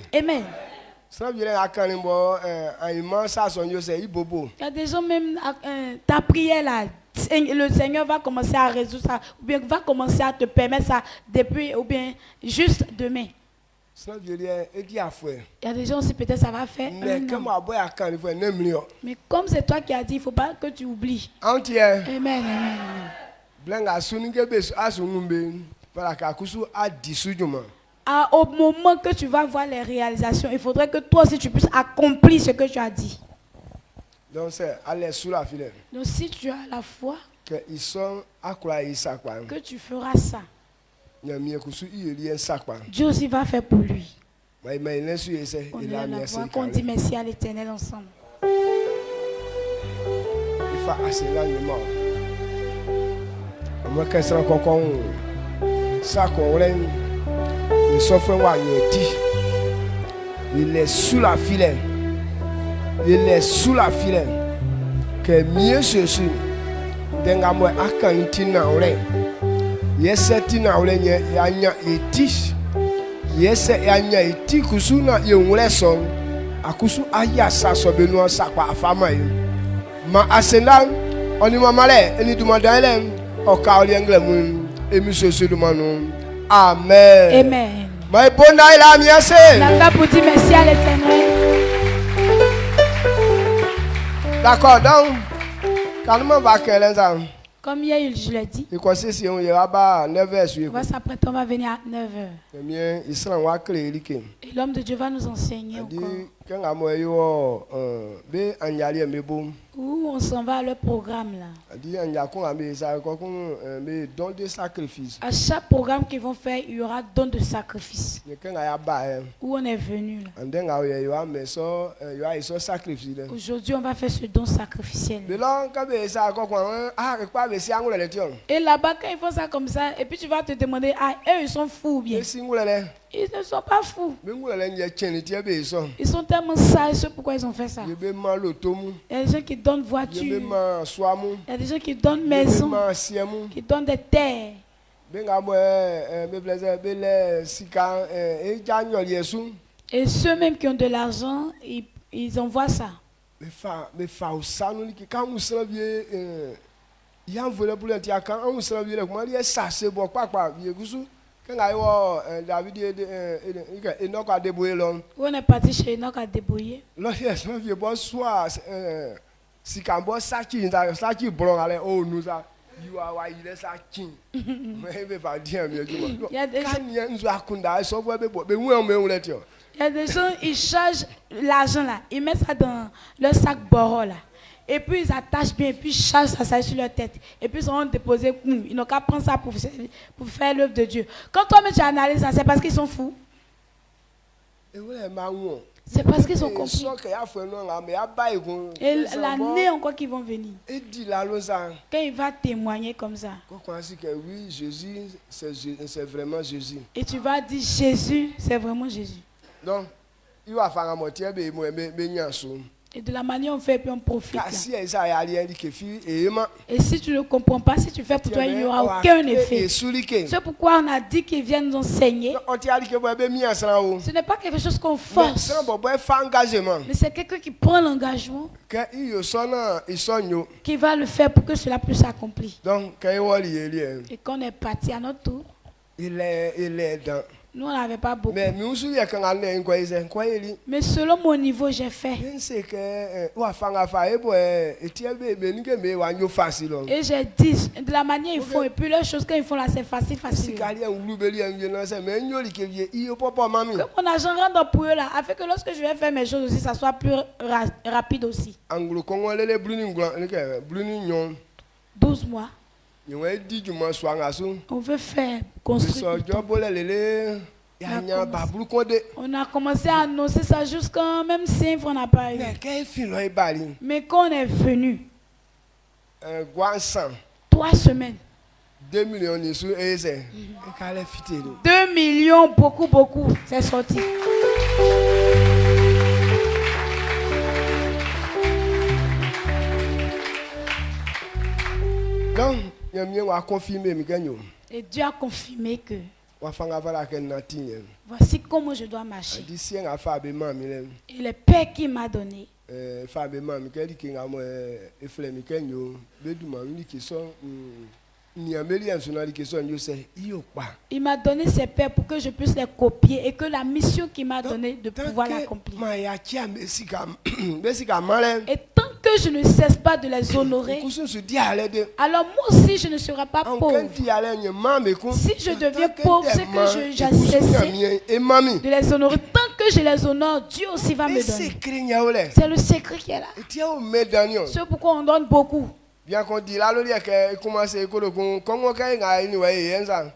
Il y a des gens même, ta prière là, le Seigneur va commencer à résoudre ça, ou bien va commencer à te permettre ça depuis, ou bien juste demain. Il y a des gens aussi, peut-être ça va faire mais comme c'est toi qui as dit, il ne faut pas que tu oublies. Amen. Au moment que tu vas voir les réalisations, il faudrait que toi aussi tu puisses accomplir ce que tu as dit. Donc si tu as la foi que tu feras ça, Dieu aussi va faire pour lui. On est à la voix qu'on dit merci à l'Éternel ensemble. Il est sous la filaine. Que mieux ceci. Dengamo akantina ole. Yesetina ole yanya eti. Yese yanya eti kusuna yewule son. Akusu aya saso benu sakwa afama yi. Ma aselan oni mamale eni dumadale o ka oli englemu emi ceci dumanu. Amen. Amen. My bonne il a mis assez. Pour dire merci à l'Éternel. D'accord, donc, quand on va faire comme hier, je l'ai dit. On va s'apprêter, on va venir à 9h. Et l'homme de Dieu va nous enseigner encore. Où on s'en va à leur programme là. À chaque programme qu'ils vont faire, il y aura don de sacrifice. Où on est venu là. Aujourd'hui, on va faire ce don sacrificiel. Et là-bas, quand ils font ça comme ça, et puis tu vas te demander, ah, eux ils sont fous ou bien? Ils ne sont pas fous. Ils sont tellement sages, c'est pourquoi ils ont fait ça. Il y a des gens qui donnent voitures. Il y a des gens qui donnent maisons, qui donnent des terres. Et ceux même qui ont de l'argent, ils envoient ça. Où on est parti chez Enoch à débrouiller. You are why you are king. Maybe pas dire mieux que moi. Il y a des gens, ils chargent l'argent là, ils mettent ça dans leur sac boro là. Et puis ils attachent bien, et puis ils chargent ça sur leur tête. Et puis ils ont déposé, ils n'ont qu'à prendre ça pour faire l'œuvre de Dieu. Quand toi-même tu analyses ça, c'est parce qu'ils sont fous. C'est parce qu'ils ont compris. Et l'année encore qu'ils vont venir. Quand il va témoigner comme ça. Oui, Jésus, c'est vraiment Jésus. Et tu vas dire Jésus, c'est vraiment Jésus. Donc, il va faire un moitié, et de la manière on fait, puis on profite. Et si tu ne comprends pas, si tu fais pour toi, il n'y aura aucun effet. C'est pourquoi on a dit qu'ils viennent nous enseigner. Ce n'est pas quelque chose qu'on force. Mais c'est quelqu'un qui prend l'engagement. Qui va le faire pour que cela puisse s'accomplir. Et quand on est parti à notre tour. Nous, on n'avait pas beaucoup. Mais selon mon niveau, j'ai fait. Et j'ai dit, de la manière ils font, et puis les choses qu'ils font là, c'est facile. Que mon argent rentre pour eux là, afin que lorsque je vais faire mes choses aussi, ça soit plus rapide aussi. 12 mois. On veut faire construire. On a commencé à annoncer ça jusqu'à même 5 fois on n'a pas eu. Mais quand on est venu, 3 semaines. 2 millions, 2 millions, beaucoup, c'est sorti. Donc, et Dieu a confirmé que voici comment je dois marcher. Et le Père qui m'a donné. Il m'a donné ses pères pour que je puisse les copier et que la mission qu'il m'a donnée de pouvoir l'accomplir. Et tant que je ne cesse pas de les honorer, alors moi aussi je ne serai pas pauvre. Si je deviens pauvre, c'est que j'ai cessé de les honorer. Tant que je les honore, Dieu aussi va me donner. C'est le secret qui est là. C'est pourquoi on donne beaucoup. Bien qu'on dit là, et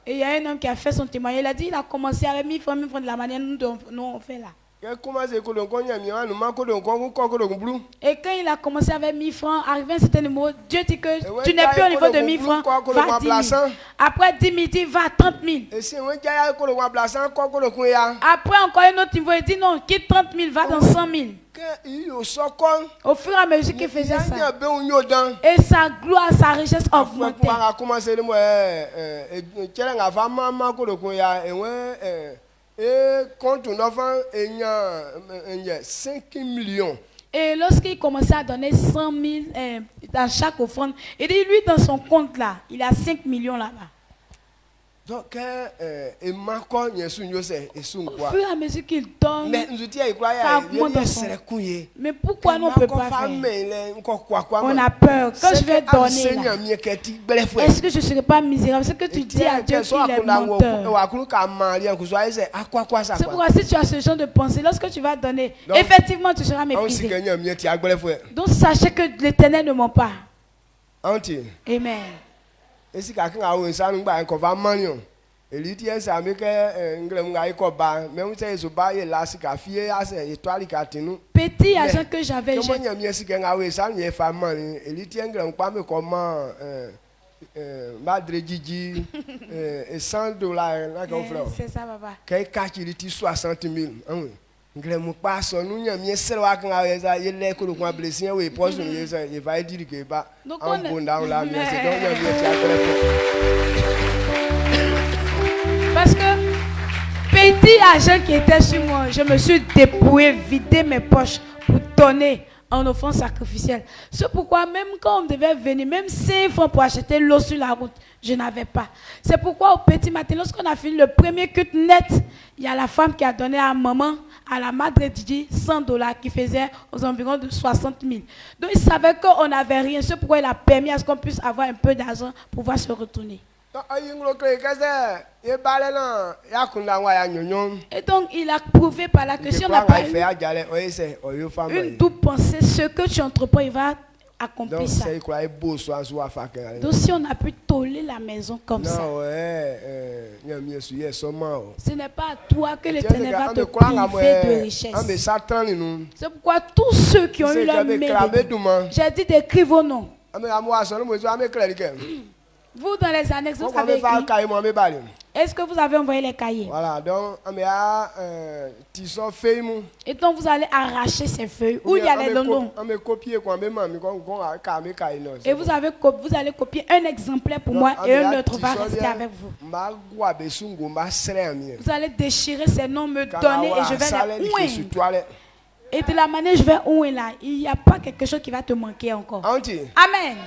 il y a un homme qui a fait son témoignage. Il a dit il a commencé avec 1000 francs de la manière dont nous on fait là. Et quand il a commencé avec 1000 francs, arrivé à un certain niveau, Dieu dit que tu n'es plus au niveau de 1000 francs, va 10 000. Après 10 000, il dit va 30 000. Après encore un autre niveau, il dit non, quitte 30 000, va dans 100 000. Au fur et à mesure qu'il faisait ça, et sa gloire, sa richesse augmentait. Et compte nos enfants, il y a 5 millions. Et lorsqu'il commençait à donner 100 000 dans chaque offrande, il dit lui dans son compte là, il a 5 millions là-bas. Donc, au fur et à mesure qu'il donne, ça augmente dans son. Mais pourquoi on ne peut pas faire? On a peur. Quand je vais donner là, est-ce que je ne serai pas misérable? C'est que tu dis à Dieu qu'il est menteur. C'est pourquoi si tu as ce genre de pensée, lorsque tu vas donner, effectivement tu seras méprisé. Donc sachez que l'Éternel ne ment pas. Amen. Et si quelqu'un a un sang, on va encore manier. Et l'idée c'est avec mais on sait que là c'est café, c'est étoile catinu. Petit argent que j'avais. Comment il y a mieux si quelqu'un a un sang, il est femme. Et l'idée on pas me comment Madre Gigi et $100 là qu'on fait. C'est ça papa. Quel cas il dit 60 000. Nous passe nous y a mieux c'est là qu'on a il est que le coin blessé ou poche il va dire que bah en bon dans la mieux c'est donc il y a parce que petit argent qui était sur moi, je me suis dépouillé, vidé mes poches pour donner en offrande sacrificielle. C'est pourquoi même quand on devait venir, même 5 francs pour acheter l'eau sur la route, je n'avais pas. C'est pourquoi au petit matin, lorsqu'on a fini le premier culte net, il y a la femme qui a donné à maman, à la Madre Didi, $100 qui faisait aux environs de 60 000. Donc il savait qu'on n'avait rien. C'est pourquoi il a permis à ce qu'on puisse avoir un peu d'argent pour pouvoir se retourner. Et donc il a prouvé par là que si on n'a pas une double pensée, ce que tu entreprends, il va accomplir ça. Donc si on a pu toller la maison comme ça, ce n'est pas à toi que l'Éternel va te priver de richesse. C'est pourquoi tous ceux qui ont eu leur mérite, j'ai dit d'écrire vos noms. Vous, dans les annexes, vous avez écrit. Est-ce que vous avez envoyé les cahiers? Voilà, donc, et donc, vous allez arracher ces feuilles. Où il y a les noms? Et vous allez copier un exemplaire pour moi et un autre va rester avec vous. Vous allez déchirer ces noms, me donner et je vais les ouïr. Et de la manière je vais ouïr là, il n'y a pas quelque chose qui va te manquer encore. Amen.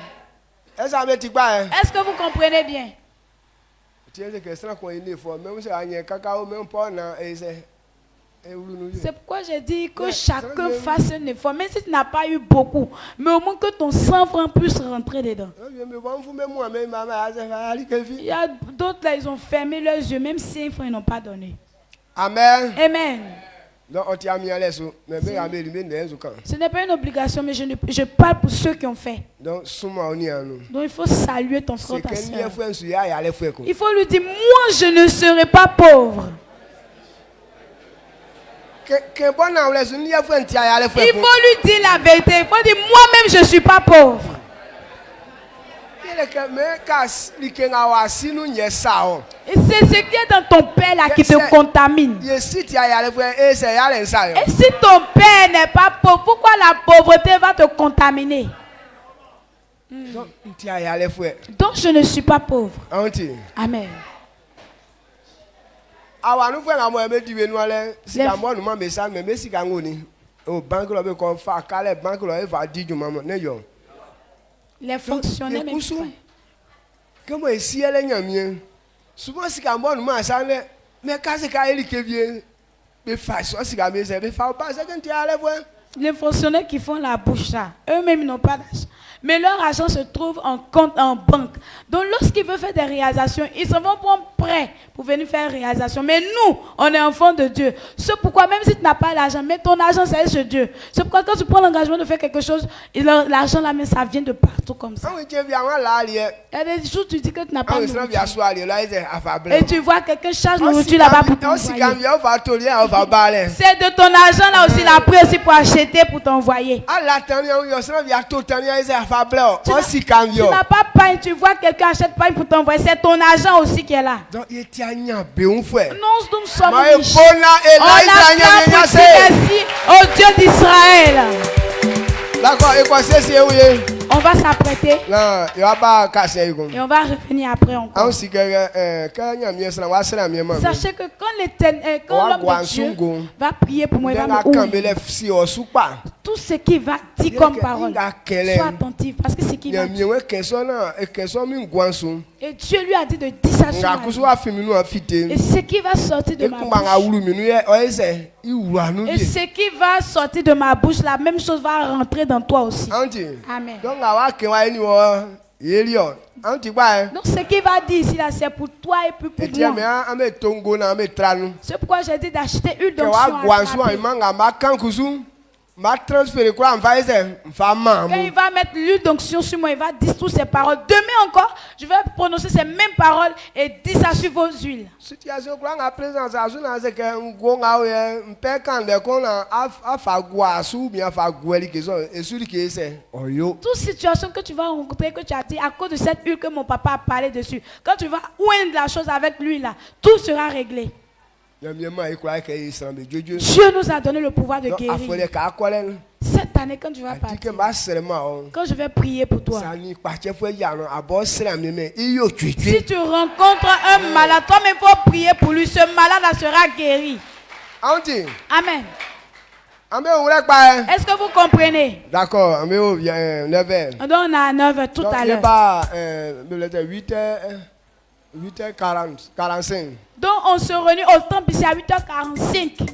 Est-ce que vous comprenez bien? C'est pourquoi j'ai dit que chacun fasse un effort, même si tu n'as pas eu beaucoup, mais au moins que ton 100 francs puisse rentrer dedans. Il y a d'autres là, ils ont fermé leurs yeux, même 5 francs ils n'ont pas donné. Amen. Amen. Ce n'est pas une obligation, mais je parle pour ceux qui ont fait. Donc il faut saluer ton frère, ta soeur. Il faut lui dire, moi je ne serai pas pauvre. Il faut lui dire la vérité. Il faut dire, moi-même je ne suis pas pauvre. Et c'est ce qui est dans ton père là qui te contamine. Et si ton père n'est pas pauvre, pourquoi la pauvreté va te contaminer? Donc je ne suis pas pauvre. Amen. Les fonctionnaires même comment est-ce que souvent si quand moi nous mais quand c'est quand il qui vient mais façon si quand mais c'est pas les fonctionnaires qui font la bouche là, eux-mêmes n'ont pas d'argent. Mais leur argent se trouve en compte en banque. Donc lorsqu'ils veulent faire des réalisations, ils se vont prendre prêt pour venir faire réalisation. Mais nous, on est enfants de Dieu. C'est pourquoi même si tu n'as pas l'argent, mais ton argent c'est chez Dieu. C'est pourquoi quand tu prends l'engagement de faire quelque chose, l'argent là, mais ça vient de partout comme ça. Il y a des jours où tu dis que tu n'as pas de nourriture. Et tu vois quelqu'un charge nourriture là-bas pour t'envoyer. C'est de ton argent là aussi, la pris aussi pour acheter, pour t'envoyer. Tu n'as pas pain, tu vois quelqu'un achète pain pour t'envoyer, c'est ton argent aussi qui est là. Donc, nous sommes riches. On acclame merci au Dieu d'Israël. D'accord, et quoi c'est on va s'apprêter. Et on va revenir après encore. Sachez que quand l'homme de Dieu va prier pour moi, il va me ouvrir. Tout ce qu'il va dire comme parole, sois attentif parce que c'est qu'il va dire. Et Dieu lui a dit de dire ça sur ma vie. Et ce qui va sortir de ma bouche. Et ce qui va sortir de ma bouche, la même chose va rentrer dans toi aussi. Amen. Donc ce qu'il va dire ici là, c'est pour toi et puis pour moi. C'est pourquoi j'ai dit d'acheter une d'onction. Quand il va mettre l'huile d'onction sur moi, il va dire toutes ces paroles. Demain encore, je vais prononcer ces mêmes paroles et dire ça sur vos huiles. Toute situation que tu vas rencontrer, que tu as dit à cause de cette huile que mon papa a parlé dessus, quand tu vas oindre la chose avec lui là, tout sera réglé. Dieu nous a donné le pouvoir de guérir. Cette année, quand tu vas partir, quand je vais prier pour toi, si tu rencontres un malade, toi-même il faut prier pour lui. Ce malade sera guéri. Amen. Est-ce que vous comprenez? D'accord, 9h. Donc on a 9h tout à l'heure. 8h45. Donc on se réunit au temple ici à 8h45.